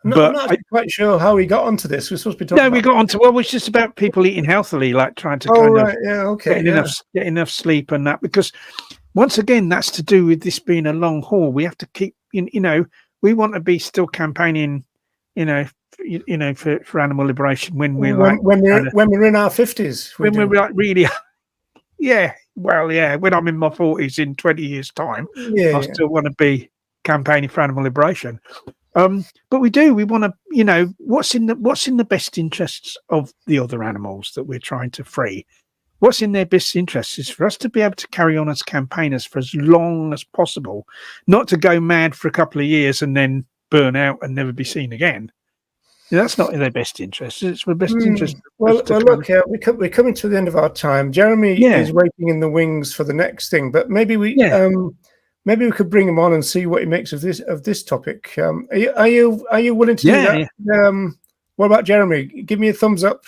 Speaker 1: not quite sure how we got onto this. We're supposed to be talking.
Speaker 2: No, we got onto it's just about people eating healthily, like trying to get enough sleep and that. Because once again, that's to do with this being a long haul. We have to keep, we want to be still campaigning, for animal liberation when we're
Speaker 1: when we're in our 50s.
Speaker 2: When we're like really, yeah. Well, yeah. When I'm in my 40s in 20 years' time, I still want to be campaigning for animal liberation. But we want to, what's in the best interests of the other animals that we're trying to free. What's in their best interests is for us to be able to carry on as campaigners for as long as possible, not to go mad for a couple of years and then burn out and never be seen again. That's not in their best interest. It's for the best interest.
Speaker 1: Well, look, we're coming to the end of our time. Jeremy is waiting in the wings for the next thing, but maybe we maybe we could bring him on and see what he makes of this topic. Are you willing to do that?
Speaker 2: Yeah.
Speaker 1: What about Jeremy? Give me a thumbs up.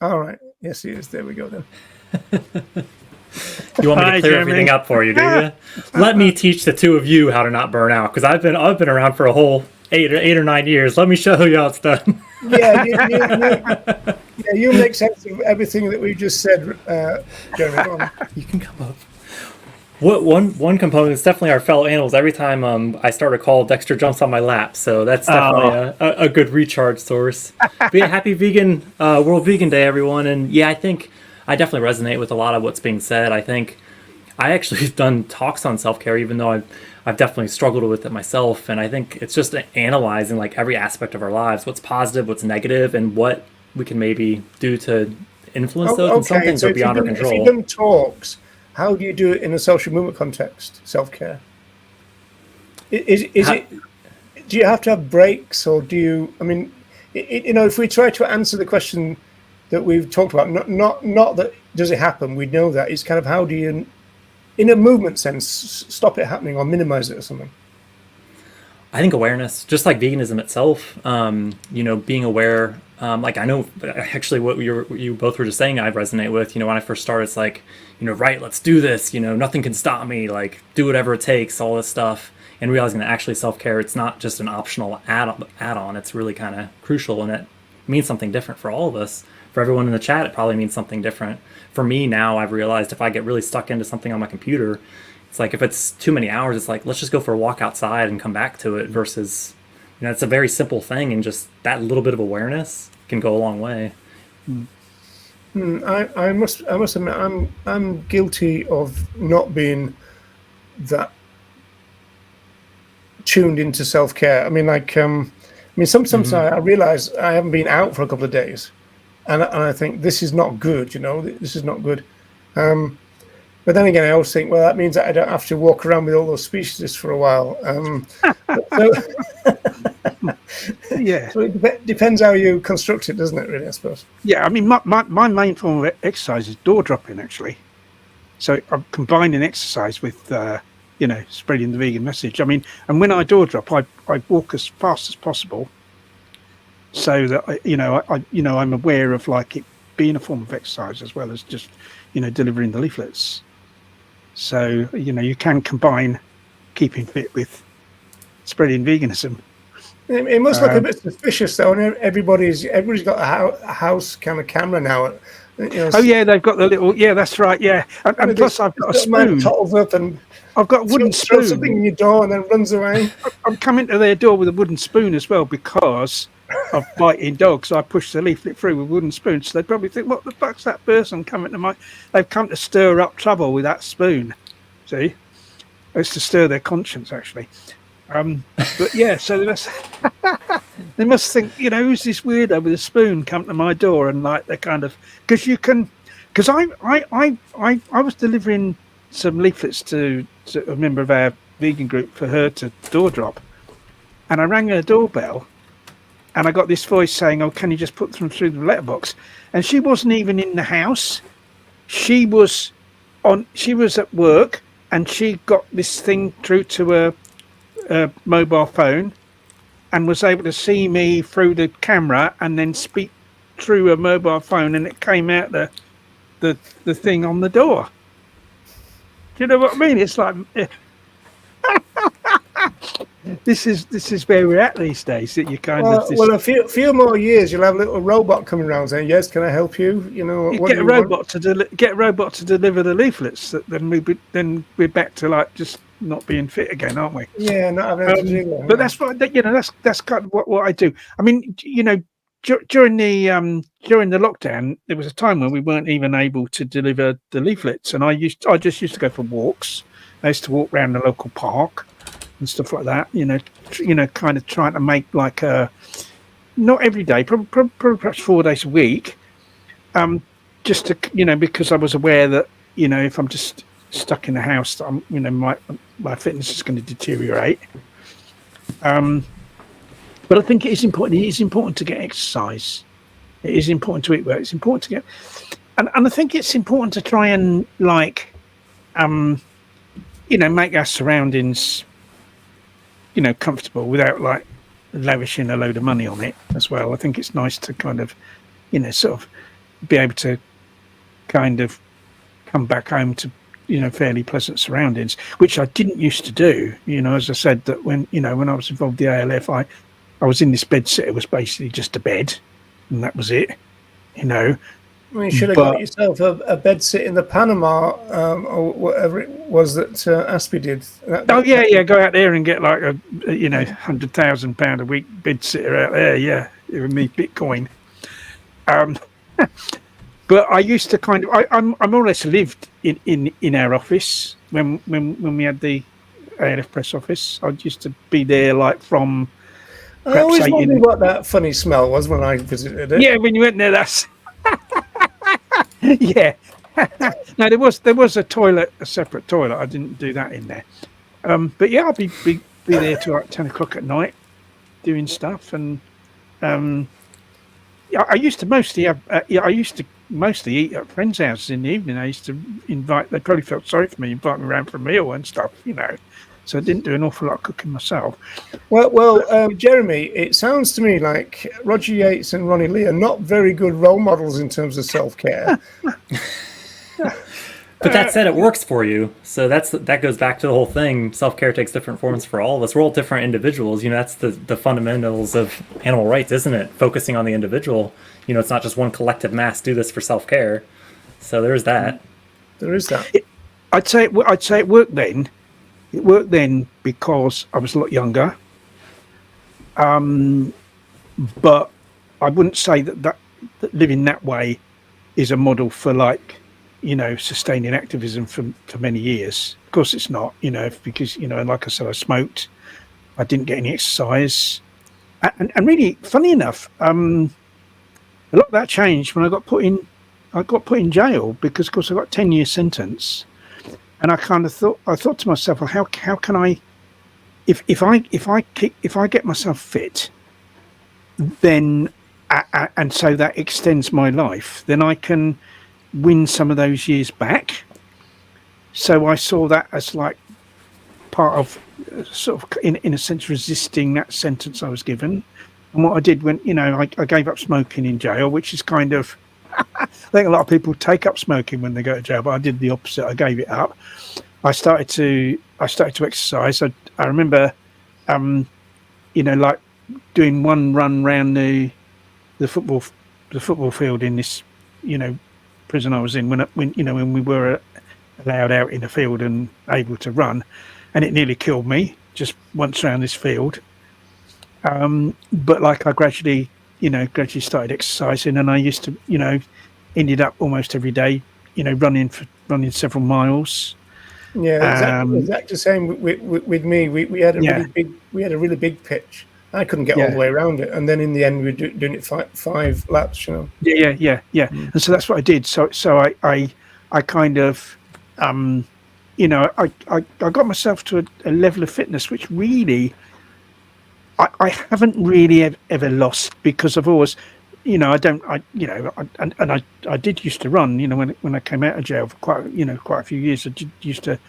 Speaker 1: All right. Yes, he is. There we go then.
Speaker 3: You want me to clear everything up for you, do you? Let me teach the two of you how to not burn out, because I've been around for a whole 8 or 9 years. Let me show you how it's done.
Speaker 1: Yeah, you make sense of everything that we just said, Jeremy.
Speaker 3: You can come up. One component is definitely our fellow animals. Every time I start a call, Dexter jumps on my lap, so that's definitely a good recharge source. But yeah, happy vegan World Vegan Day, everyone. And yeah, I think I definitely resonate with a lot of what's being said. I think I actually have done talks on self-care, even though I've definitely struggled with it myself. And I think it's just analyzing like every aspect of our lives, what's positive, what's negative, and what we can maybe do to influence those. And some things are beyond our control.
Speaker 1: If you've done talks, how do you do it in a social movement context, self-care? Is it? Do you have to have breaks, or do you? I mean, if we try to answer the question that we've talked about, not that does it happen, we know that. It's kind of how do you, in a movement sense, stop it happening or minimize it or something?
Speaker 3: I think awareness, just like veganism itself, being aware. Like I know actually what you both were just saying, I resonate with. When I first started, it's like, right, let's do this. Nothing can stop me. Like do whatever it takes, all this stuff. And realizing that actually self-care, it's not just an optional add-on. It's really kind of crucial, and it means something different for all of us. For everyone in the chat, it probably means something different. For me now, I've realized if I get really stuck into something on my computer, it's like if it's too many hours, it's like, let's just go for a walk outside and come back to it versus, it's a very simple thing. And just that little bit of awareness can go a long way.
Speaker 1: I must admit, I'm guilty of not being that tuned into self-care. I mean, sometimes I realize I haven't been out for a couple of days. And I think this is not good, this is not good. But then again, I always think, well, that means that I don't have to walk around with all those specialists for a while.
Speaker 2: Yeah.
Speaker 1: So it depends how you construct it, doesn't it, really, I suppose?
Speaker 2: Yeah, I mean, my main form of exercise is door dropping, actually. So I'm combining exercise with, spreading the vegan message. I mean, and when I door drop, I walk as fast as possible. So that I'm aware of like it being a form of exercise as well as just delivering the leaflets. So you can combine keeping fit with spreading veganism.
Speaker 1: It must look a bit suspicious though, and everybody's got a house kind of camera now.
Speaker 2: Oh yeah, they've got the little. Yeah, that's right. Yeah, and plus I've got a spoon.
Speaker 1: Tottles up and
Speaker 2: I've got a wooden spoon.
Speaker 1: Throws something in your door and then runs away.
Speaker 2: I'm coming to their door with a wooden spoon as well because of biting dogs. I push the leaflet through with a wooden spoon, so they probably think, "What the fuck's that person coming to my?" They've come to stir up trouble with that spoon. See, it's to stir their conscience, actually. But yeah, so they must think, who's this weirdo with a spoon come to my door, and like they kind of because I was delivering some leaflets to a member of our vegan group for her to door drop, and I rang her doorbell, and I got this voice saying, "Oh, can you just put them through the letterbox?" And she wasn't even in the house. She was at work, and she got this thing through to her mobile phone and was able to see me through the camera and then speak through a mobile phone, and it came out the thing on the door. Do you know what I mean? It's like this is where we're at these days. That you kind of
Speaker 1: a few more years, you'll have a little robot coming around saying, "Yes, can I help you?"
Speaker 2: Get a robot to deliver the leaflets. Then we're back to like just not being fit again, aren't we?
Speaker 1: Yeah, not having to do that.
Speaker 2: But that's what that's kind of what I do. I mean, during the lockdown, there was a time when we weren't even able to deliver the leaflets, and I just used to go for walks. I used to walk around the local park and stuff like that. Kind of trying to make like not every day, probably perhaps 4 days a week, just to because I was aware that if I'm just stuck in the house, I'm my fitness is going to deteriorate. But I think it is important. It is important to get exercise. It is important to eat well. It's important to get, and I think it's important to try and make our surroundings, comfortable without like lavishing a load of money on it as well. I think it's nice to kind of, sort of be able to kind of come back home to, fairly pleasant surroundings, which I didn't used to do. As I said, that when I was involved in the ALF, I was in this bed sit. It was basically just a bed, and that was it.
Speaker 1: Well, you should have got yourself a bed sit in the Panama or whatever it was that Aspie did.
Speaker 2: Go out there and get like a £100,000 a week bed sitter out there. Yeah, it would me Bitcoin. But I used to kind of I more or less lived in our office when we had the ALF press office. I used to be there like from.
Speaker 1: I always wondered what that funny smell was when I visited it.
Speaker 2: Yeah, when you went there, that's. Yeah. No, there was a toilet, a separate toilet. I didn't do that in there. But yeah, I'll be there till like 10 o'clock at night doing stuff. And I used to mostly eat at friends' houses in the evening. I used to they probably felt sorry for me, invite me around for a meal and stuff, So I didn't do an awful lot of cooking myself.
Speaker 1: Well, Jeremy, it sounds to me like Roger Yates and Ronnie Lee are not very good role models in terms of self-care.
Speaker 3: But that said, it works for you. So that goes back to the whole thing. Self-care takes different forms for all of us. We're all different individuals. That's the fundamentals of animal rights, isn't it? Focusing on the individual. It's not just one collective mass do this for self-care. So there's that.
Speaker 1: There is that.
Speaker 2: I'd say it worked then. It worked then because I was a lot younger. But I wouldn't say that living that way is a model for sustaining activism for many years. Of course it's not, because, like I said, I smoked. I didn't get any exercise. And really, funny enough, a lot of that changed when I got put in jail because, of course, I got a 10-year sentence. And I kind of thought to myself, well, how can I, if I get myself fit, then and so that extends my life, then I can win some of those years back. So I saw that as like part of sort of in a sense resisting that sentence I was given. And what I did when I gave up smoking in jail, which is kind of I think a lot of people take up smoking when they go to jail, but I did the opposite. I gave it up. I started to exercise. I remember, like doing one run round the football field in this, prison I was in when we were allowed out in the field and able to run, and it nearly killed me just once around this field. But like I gradually started exercising, and I used to, ended up almost every day, running several miles.
Speaker 1: Yeah, exactly the same with me. We had a really big pitch. I couldn't get all the way around it, and then in the end, we were doing it five laps.
Speaker 2: Yeah. And so that's what I did. So I kind of, I got myself to a level of fitness which really. I haven't really ever lost because I've always, I did used to run, when I came out of jail for quite a few years. I used to,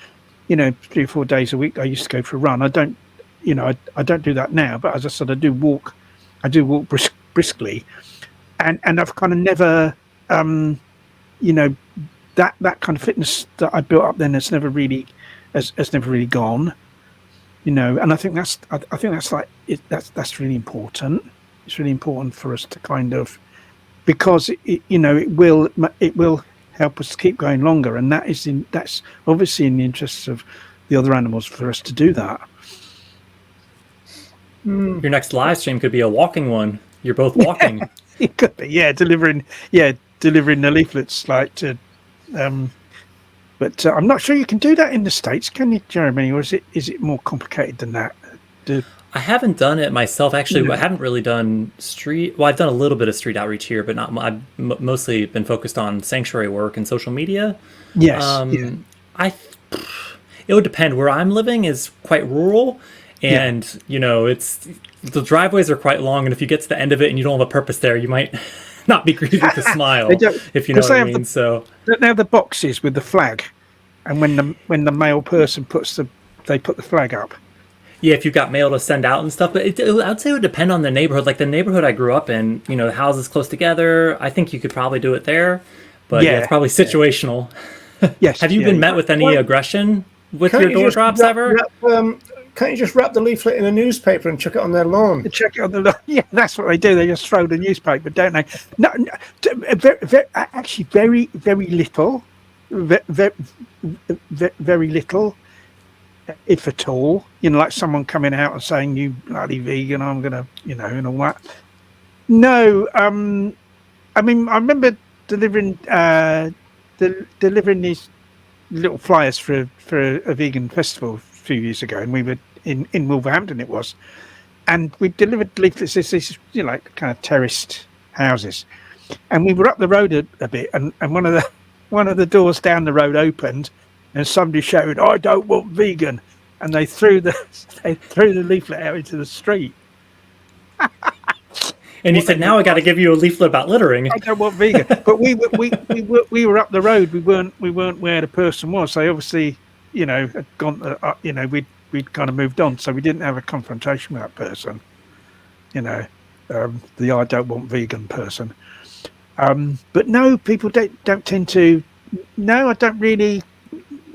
Speaker 2: 3 or 4 days a week. I used to go for a run. I don't do that now, but as I said, I do walk briskly, and I've kind of never, that kind of fitness that I built up then has never really gone. And I think that's really important. It's really important for us to kind of, because it will help us to keep going longer, and that's obviously in the interests of the other animals for us to do that.
Speaker 3: Your next live stream could be a walking one. You're both walking.
Speaker 2: It could be, delivering the leaflets like to. But I'm not sure you can do that in the States, can you, Jeremy? Or is it more complicated than that?
Speaker 3: I haven't done it myself. Actually, I haven't really done street. Well, I've done a little bit of street outreach here, but not. I've mostly been focused on sanctuary work and social media.
Speaker 2: Yes.
Speaker 3: It would depend. Where I'm living is quite rural, and it's the driveways are quite long. And if you get to the end of it and you don't have a purpose there, you might not be greeted with a smile, if you know what I mean. So
Speaker 2: don't they have the boxes with the flag And when the male person they put the flag up.
Speaker 3: Yeah, if you've got mail to send out and stuff, but I'd say it would depend on the neighborhood. Like the neighborhood I grew up in, the houses close together. I think you could probably do it there, but yeah, it's probably situational.
Speaker 2: Yes.
Speaker 3: Have you been met with any aggression with your door drops ever?
Speaker 1: Can't you just wrap the leaflet in a newspaper and chuck it on their lawn?
Speaker 2: Chuck it on the lawn. Yeah, that's what they do. They just throw the newspaper, don't they? No, actually, very, very little. Very little, if at all. Like someone coming out and saying, "You bloody vegan, I'm gonna," and all that. No, I mean, I remember delivering these little flyers for a vegan festival a few years ago, and we were in Wolverhampton. It was, and we delivered leaflets. This like kind of terraced houses, and we were up the road a bit, and one of the doors down the road opened, and somebody shouted, "I don't want vegan," and they threw the leaflet out into the street.
Speaker 3: And you said, "Now I got to give you a leaflet about littering."
Speaker 2: I don't want vegan, but we were up the road. We weren't where the person was. They obviously, had gone. We'd kind of moved on, so we didn't have a confrontation with that person. The "I don't want vegan" person. But no, people don't tend to. No, I don't really.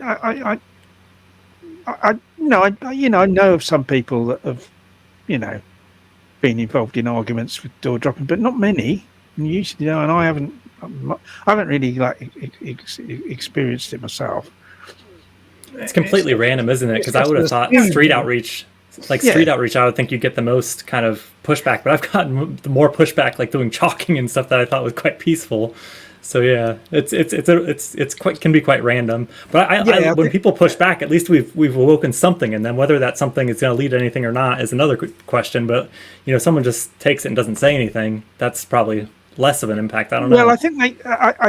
Speaker 2: I know of some people that have, been involved in arguments with door dropping, but not many. And usually, and I haven't really experienced it myself.
Speaker 3: It's completely random, isn't it? Because I would have thought street outreach. Street outreach, I would think you get the most kind of pushback, but I've gotten more pushback like doing chalking and stuff that I thought was quite peaceful. So yeah, it's quite can be quite random. But when people push back, at least we've awoken something, and then whether that something is going to lead to anything or not is another question. But someone just takes it and doesn't say anything. That's probably less of an impact. I don't know.
Speaker 2: Well, I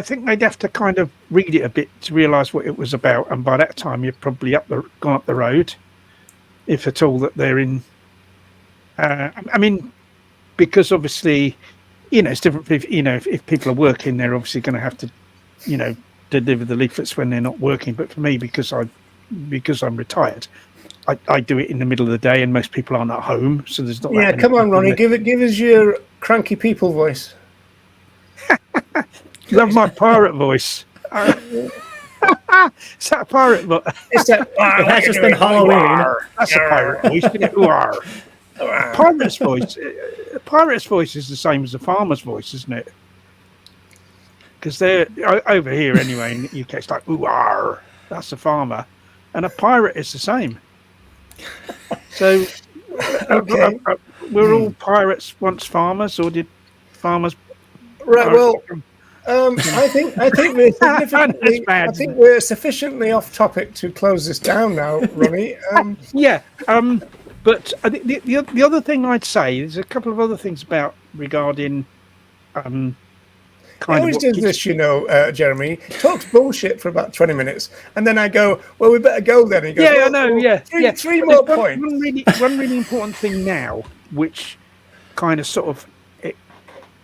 Speaker 2: think they'd have to kind of read it a bit to realise what it was about, and by that time you've probably gone up the road, if at all that they're in. I mean, because obviously, it's different. If people are working, they're obviously going to have to, deliver the leaflets when they're not working. But for me, because I'm retired, I do it in the middle of the day, and most people aren't at home, so there's not.
Speaker 1: Yeah, come on, Ronnie, give us your cranky people voice.
Speaker 2: Love my pirate voice. Is that a pirate voice?
Speaker 1: It's that.
Speaker 3: That's just been Halloween.
Speaker 2: That's a pirate voice. Pirate's voice. A pirate's voice is the same as a farmer's voice, isn't it? Because they're over here anyway in the UK. It's like ooh-ar. That's a farmer, and a pirate is the same. So, were all pirates once farmers, or did farmers?
Speaker 1: Right. Well, I think we're sufficiently off topic to close this down now, Ronnie.
Speaker 2: Yeah. But the other thing I'd say, there's a couple of other things regarding
Speaker 1: He always does this, Jeremy. Talks bullshit for about 20 minutes, and then I go, "Well, we better go then." He goes,
Speaker 2: "Yeah, I know, yeah,
Speaker 1: three more points."
Speaker 2: One really important thing now, which kind of sort of,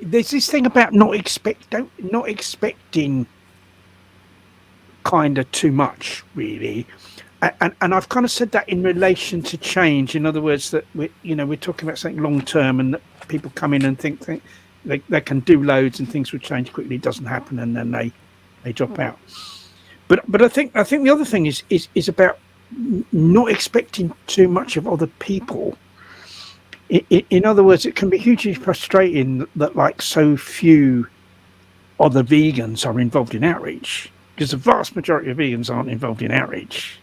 Speaker 2: there's this thing about not expecting kind of too much, really. And I've kind of said that in relation to change. In other words, that we're talking about something long term, and that people come in and think they can do loads and things will change quickly. It doesn't happen, and then they drop out. But I think the other thing is about not expecting too much of other people. In other words, it can be hugely frustrating that so few other vegans are involved in outreach. Because the vast majority of vegans aren't involved in outreach,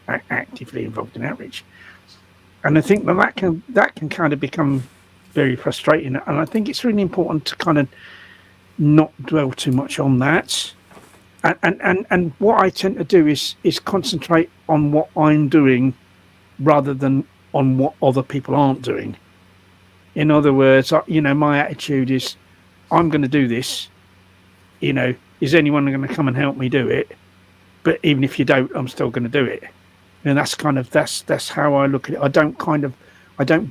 Speaker 2: actively involved in outreach, and I think that can kind of become very frustrating. And I think it's really important to kind of not dwell too much on that. And what I tend to do is concentrate on what I'm doing rather than on what other people aren't doing. In other words, my attitude is, I'm going to do this. Is anyone going to come and help me do it? But even if you don't, I'm still going to do it. And that's how I look at it. I don't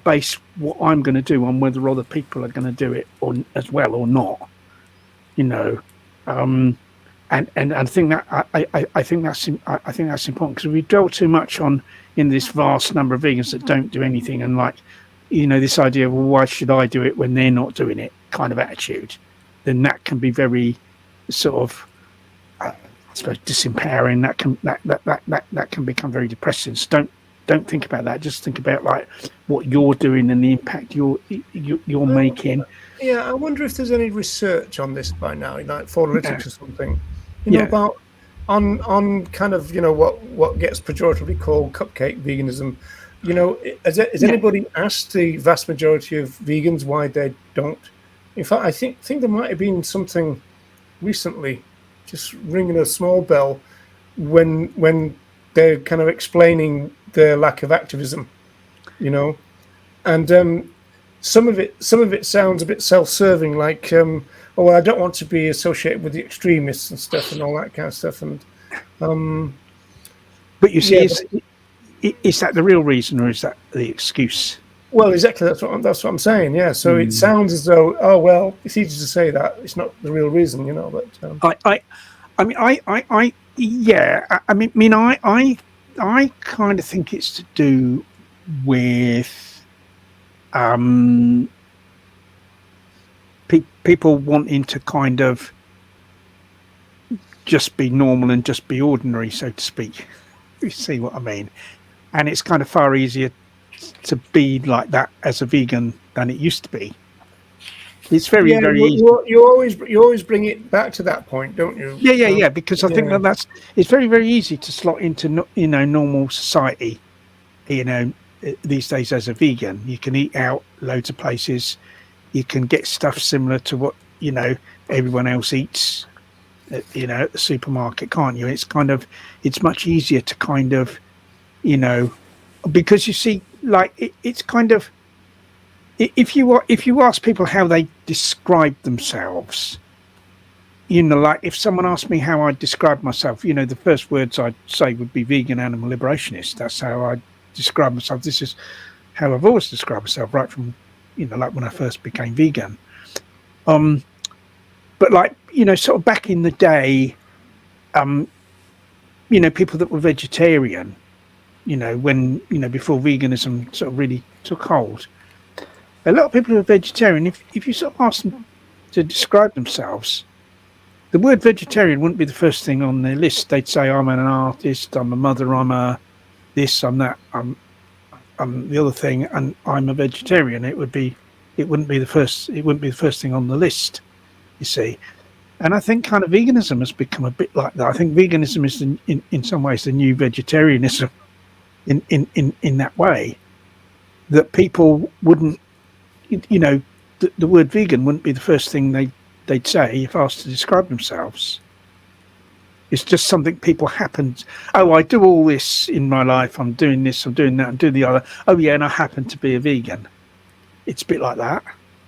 Speaker 2: base what I'm going to do on whether other people are going to do it as well or not. and I think that I think that's important, because we dwell too much on in this vast number of vegans that don't do anything, and like, you know, this idea of, well, why should I do it when they're not doing it, kind of attitude, then that can be very sort of I suppose disempowering. That can become very depressing. So don't think about that. Just think about like what you're doing and the impact you're making.
Speaker 1: Yeah, I wonder if there's any research on this by now, like Foralytics or something, you know, about on kind of, you know, what gets pejoratively called cupcake veganism. You know, has anybody asked the vast majority of vegans why they don't? In fact, I think there might have been something recently, just ringing a small bell, when they're kind of explaining their lack of activism, you know, and some of it sounds a bit self-serving, like, oh, well, I don't want to be associated with the extremists and stuff and all that kind of stuff. And
Speaker 2: but you see, is that the real reason, or is that the excuse?
Speaker 1: Well, exactly. That's what I'm saying. Yeah. So it sounds as though, oh well, it's easy to say that it's not the real reason, you know. But
Speaker 2: I kind of think it's to do with people wanting to kind of just be normal and just be ordinary, so to speak. You see what I mean? And it's kind of far easier to be like that as a vegan than it used to be. It's very easy.
Speaker 1: You always bring it back to that point, don't you?
Speaker 2: Yeah. Because I think it's very, very easy to slot into, you know, normal society, you know, these days as a vegan. You can eat out loads of places. You can get stuff similar to what, you know, everyone else eats, you know, at the supermarket, can't you? It's kind of, it's much easier to kind of, you know, because you see, like, it's kind of, if you ask people how they describe themselves, you know, like if someone asked me how I describe myself, you know, the first words I'd say would be vegan animal liberationist. That's how I describe myself. This is how I've always described myself, right from, you know, like when I first became vegan. But like, you know, sort of back in the day, you know, people that were vegetarian, you know, when, you know, before veganism sort of really took hold, a lot of people who are vegetarian, if you sort of ask them to describe themselves, the word vegetarian wouldn't be the first thing on their list. They'd say, I'm an artist, I'm a mother, I'm a this, I'm that, I'm the other thing, and I'm a vegetarian. It wouldn't be the first thing on the list, you see. And I think kind of veganism has become a bit like that. I think veganism is in some ways the new vegetarianism in that way, that people wouldn't, you know, the word vegan wouldn't be the first thing they'd say if asked to describe themselves. It's just something people happen. Oh, I do all this in my life. I'm doing this, I'm doing that, I'm doing the other. Oh yeah, and I happen to be a vegan. It's a bit like that.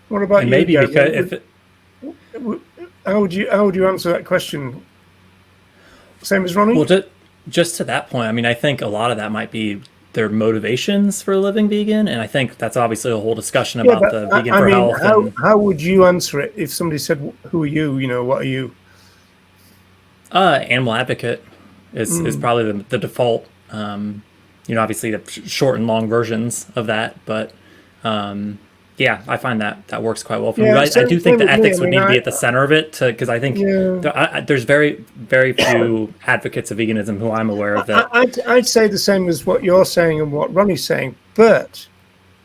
Speaker 1: What about
Speaker 3: and
Speaker 1: you?
Speaker 3: Maybe
Speaker 1: Gary?
Speaker 3: because
Speaker 1: how would you answer that question? Same as Ronnie?
Speaker 3: Well, just to that point, I mean, I think a lot of that might be their motivations for living vegan, and I think that's obviously a whole discussion about the vegan for health.
Speaker 1: How would you answer it if somebody said, "Who are you? You know, what are you?"
Speaker 3: Animal advocate is probably the default. You know, obviously the short and long versions of that, but yeah, I find that works quite well for me. I do think the ethics would need to be at the center of it, because I think there's very, very few advocates of veganism who I'm aware of. That
Speaker 1: I'd say the same as what you're saying and what Ronnie's saying, but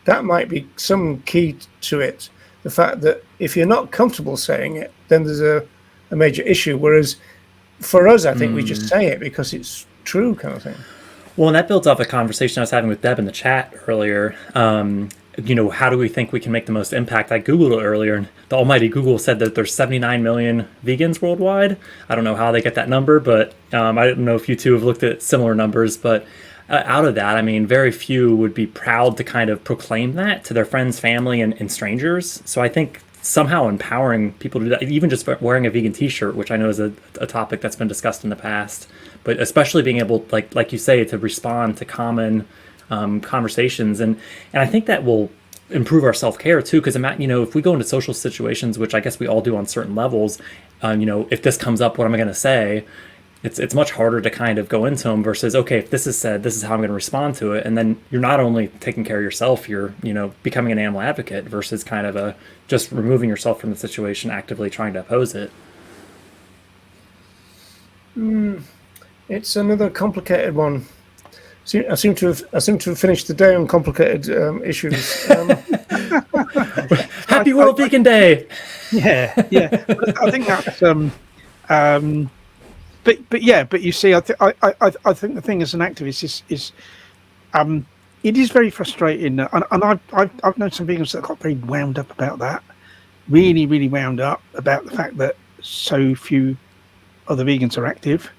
Speaker 1: that might be some key to it. The fact that if you're not comfortable saying it, then there's a major issue. Whereas for us, I think we just say it because it's true, kind of thing.
Speaker 3: Well, and that builds off a conversation I was having with Deb in the chat earlier. You know, how do we think we can make the most impact? I Googled it earlier, and the almighty Google said that there's 79 million vegans worldwide. I don't know how they get that number, but I don't know if you two have looked at similar numbers. But out of that, I mean, very few would be proud to kind of proclaim that to their friends, family, and strangers. So I think somehow empowering people to do that, even just wearing a vegan t-shirt, which I know is a topic that's been discussed in the past, but especially being able, like you say, to respond to common conversations, and I think that will improve our self-care too, because you know, if we go into social situations, which I guess we all do on certain levels, if this comes up, what am I going to say? It's much harder to kind of go into them versus, okay, if this is said, this is how I'm going to respond to it. And then you're not only taking care of yourself, you're, becoming an animal advocate versus kind of just removing yourself from the situation, actively trying to oppose it.
Speaker 1: It's another complicated one. I seem to have finished the day on complicated issues.
Speaker 3: Happy World Vegan Day.
Speaker 2: Yeah. I think that's but you see, I think the thing as an activist is it is very frustrating, and I've known some vegans that got very wound up about that, really wound up about the fact that so few other vegans are active.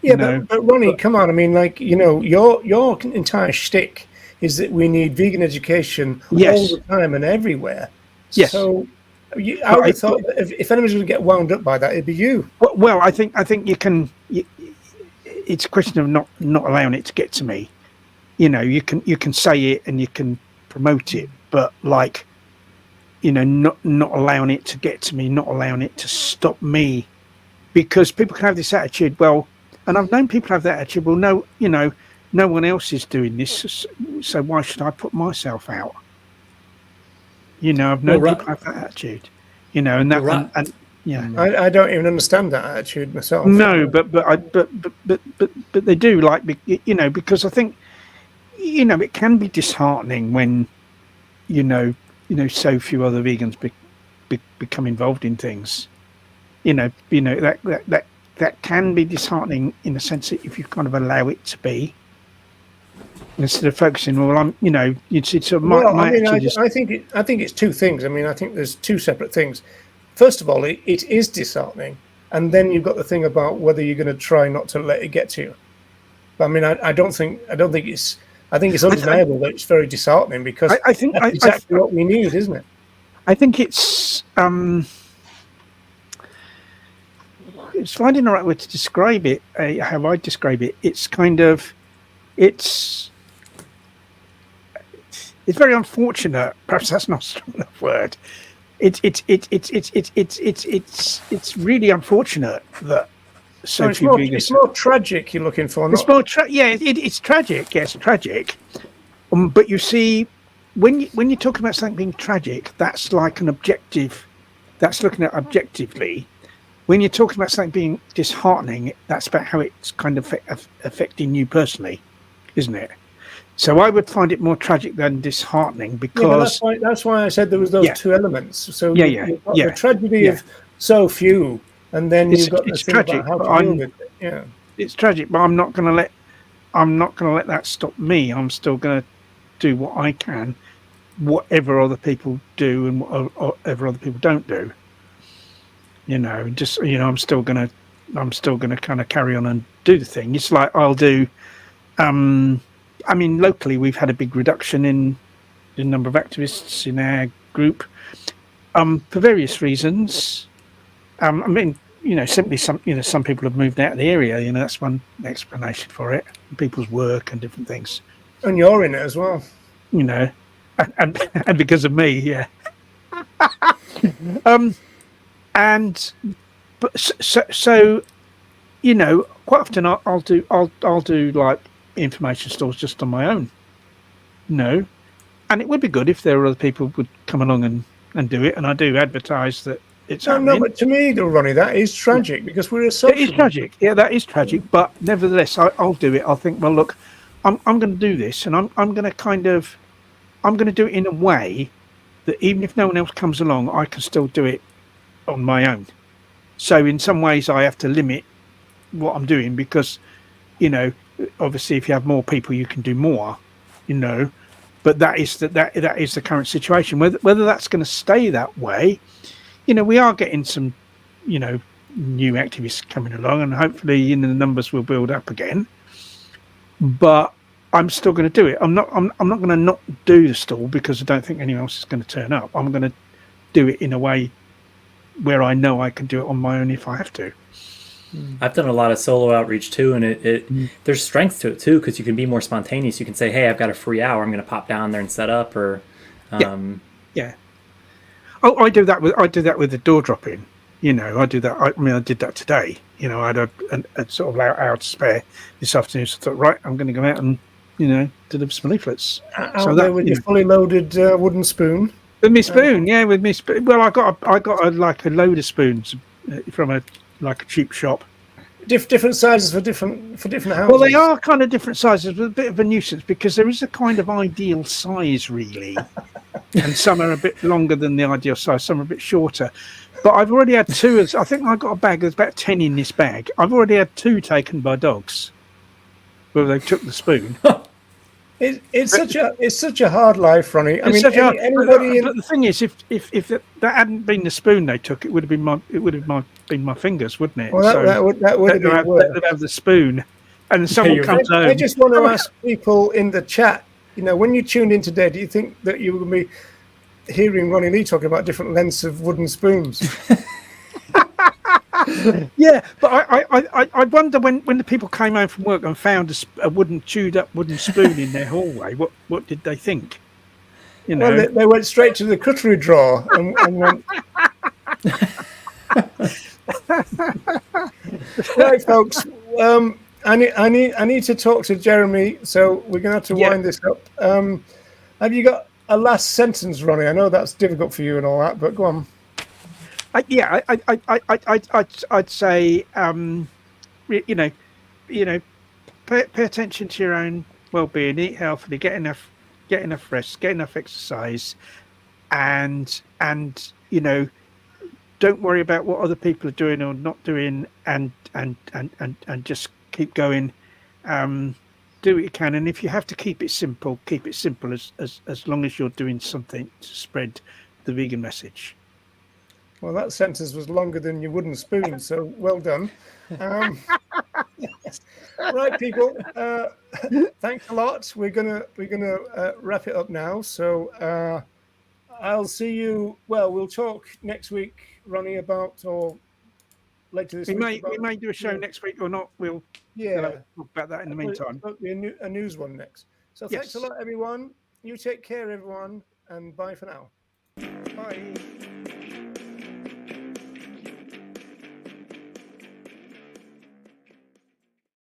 Speaker 1: Yeah, but Ronnie, come on! I mean, your entire shtick is that we need vegan education all the time and everywhere.
Speaker 2: Yes.
Speaker 1: So I would have thought that if anybody's going to get wound up by that, it'd be you.
Speaker 2: Well, I think you can. It's a question of not allowing it to get to me. You can say it and you can promote it, but not allowing it to get to me, not allowing it to stop me, because people can have this attitude. Well, and I've known people have that attitude. Well, no one else is doing this, so why should I put myself out? I've known people have that attitude. And that, and yeah.
Speaker 1: I don't even understand that attitude myself.
Speaker 2: No, but they do, because I think, it can be disheartening when, so few other vegans become involved in things. That can be disheartening in the sense that if you kind of allow it to be, instead of focusing, I
Speaker 1: think it's two things. I mean, I think there's two separate things. First of all, it is disheartening, and then you've got the thing about whether you're going to try not to let it get to you. But I mean, I think it's undeniable that it's very disheartening, because
Speaker 2: I think
Speaker 1: that's exactly what we need, isn't it?
Speaker 2: I think it's finding the right way to describe it. How I describe it, it's very unfortunate. Perhaps that's not a strong enough word. It's really unfortunate that so few vegans.
Speaker 1: It's more tragic. You're looking for.
Speaker 2: It's more it's tragic. Yes, tragic. But you see, when you're talking about something being tragic, that's like an objective. That's looking at objectively. When you're talking about something being disheartening, that's about how it's kind of affecting you personally, isn't it? So I would find it more tragic than disheartening, because
Speaker 1: that's why I said there was those two elements. So you've got the tragedy of so few, and then you've got the thing
Speaker 2: tragic,
Speaker 1: about how to deal with it. Yeah,
Speaker 2: it's tragic, but I'm not going to let that stop me. I'm still going to do what I can, whatever other people do and whatever other people don't do. I'm still gonna kind of carry on and do the thing. It's like I'll do. Locally we've had a big reduction in the number of activists in our group, for various reasons. Simply some people have moved out of the area. That's one explanation for it. People's work and different things.
Speaker 1: And you're in it as well.
Speaker 2: And because of me, yeah. Quite often I'll do like information stalls just on my own, and it would be good if there were other people would come along and do it, and I do advertise that it's happening.
Speaker 1: But to me, Ronnie, that is tragic, because we're a social.
Speaker 2: It is tragic, yeah, that is tragic, but nevertheless I'll do it. I'll think, well, look, I'm going to do this, and I'm going to do it in a way that even if no one else comes along, I can still do it on my own. So in some ways I have to limit what I'm doing, because obviously if you have more people you can do more, but that is the current situation. Whether that's going to stay that way, we are getting some new activists coming along, and hopefully the numbers will build up again, but I'm still going to do it. I'm not going to not do the stall because I don't think anyone else is going to turn up. I'm going to do it in a way where I know I can do it on my own if I have to.
Speaker 3: I've done a lot of solo outreach too, and there's strength to it too, because you can be more spontaneous. You can say, hey, I've got a free hour, I'm going to pop down there and set up, or
Speaker 2: yeah. Oh, I do that with the door drop-in. You know, I do that. I mean, I did that today. You know, I had a sort of hour to spare this afternoon. So I thought, right, I'm going to go out and, you know, deliver some leaflets.
Speaker 1: Out there with your fully loaded wooden spoon.
Speaker 2: With me spoon, yeah, with me spoon. Well, I got like a load of spoons from a cheap shop.
Speaker 1: Different sizes for different houses.
Speaker 2: Well, they are kind of different sizes, but a bit of a nuisance because there is a kind of ideal size, really, and some are a bit longer than the ideal size. Some are a bit shorter. But I've already had two. I think I got a bag. There's about 10 in this bag. I've already had 2 taken by dogs, where they took the spoon.
Speaker 1: It's such a hard life, Ronnie. I mean, anybody.
Speaker 2: But the thing is, if that hadn't been the spoon they took, it would have been my fingers, wouldn't it?
Speaker 1: Well, that would have been worse.
Speaker 2: They'd have the spoon, and then someone comes home.
Speaker 1: I just want to ask people in the chat. You know, when you tuned in today, do you think that you will be hearing Ronnie Lee talking about different lengths of wooden spoons?
Speaker 2: Yeah, but I wonder when the people came home from work and found a chewed up wooden spoon in their hallway, what did they think? You know,
Speaker 1: well, they went straight to the cutlery drawer and went. Right, folks. I need to talk to Jeremy, so we're gonna have to wind this up. Have you got a last sentence, Ronnie? I know that's difficult for you and all that, but go on.
Speaker 2: I'd say, you know, pay attention to your own well-being, eat healthily, get enough rest, get enough exercise, and you know, don't worry about what other people are doing or not doing, and just keep going. Do what you can, and if you have to keep it simple as long as you're doing something to spread the vegan message.
Speaker 1: Well, that sentence was longer than your wooden spoon, so well done. Right, people. Thanks a lot. We're gonna wrap it up now. So I'll see you. Well, we'll talk next week, Ronnie, or later this week.
Speaker 2: We may do a show next week or not. We'll talk about that in the meantime.
Speaker 1: There'll be a news one next. So thanks a lot, everyone. You take care, everyone, and bye for now.
Speaker 2: Bye.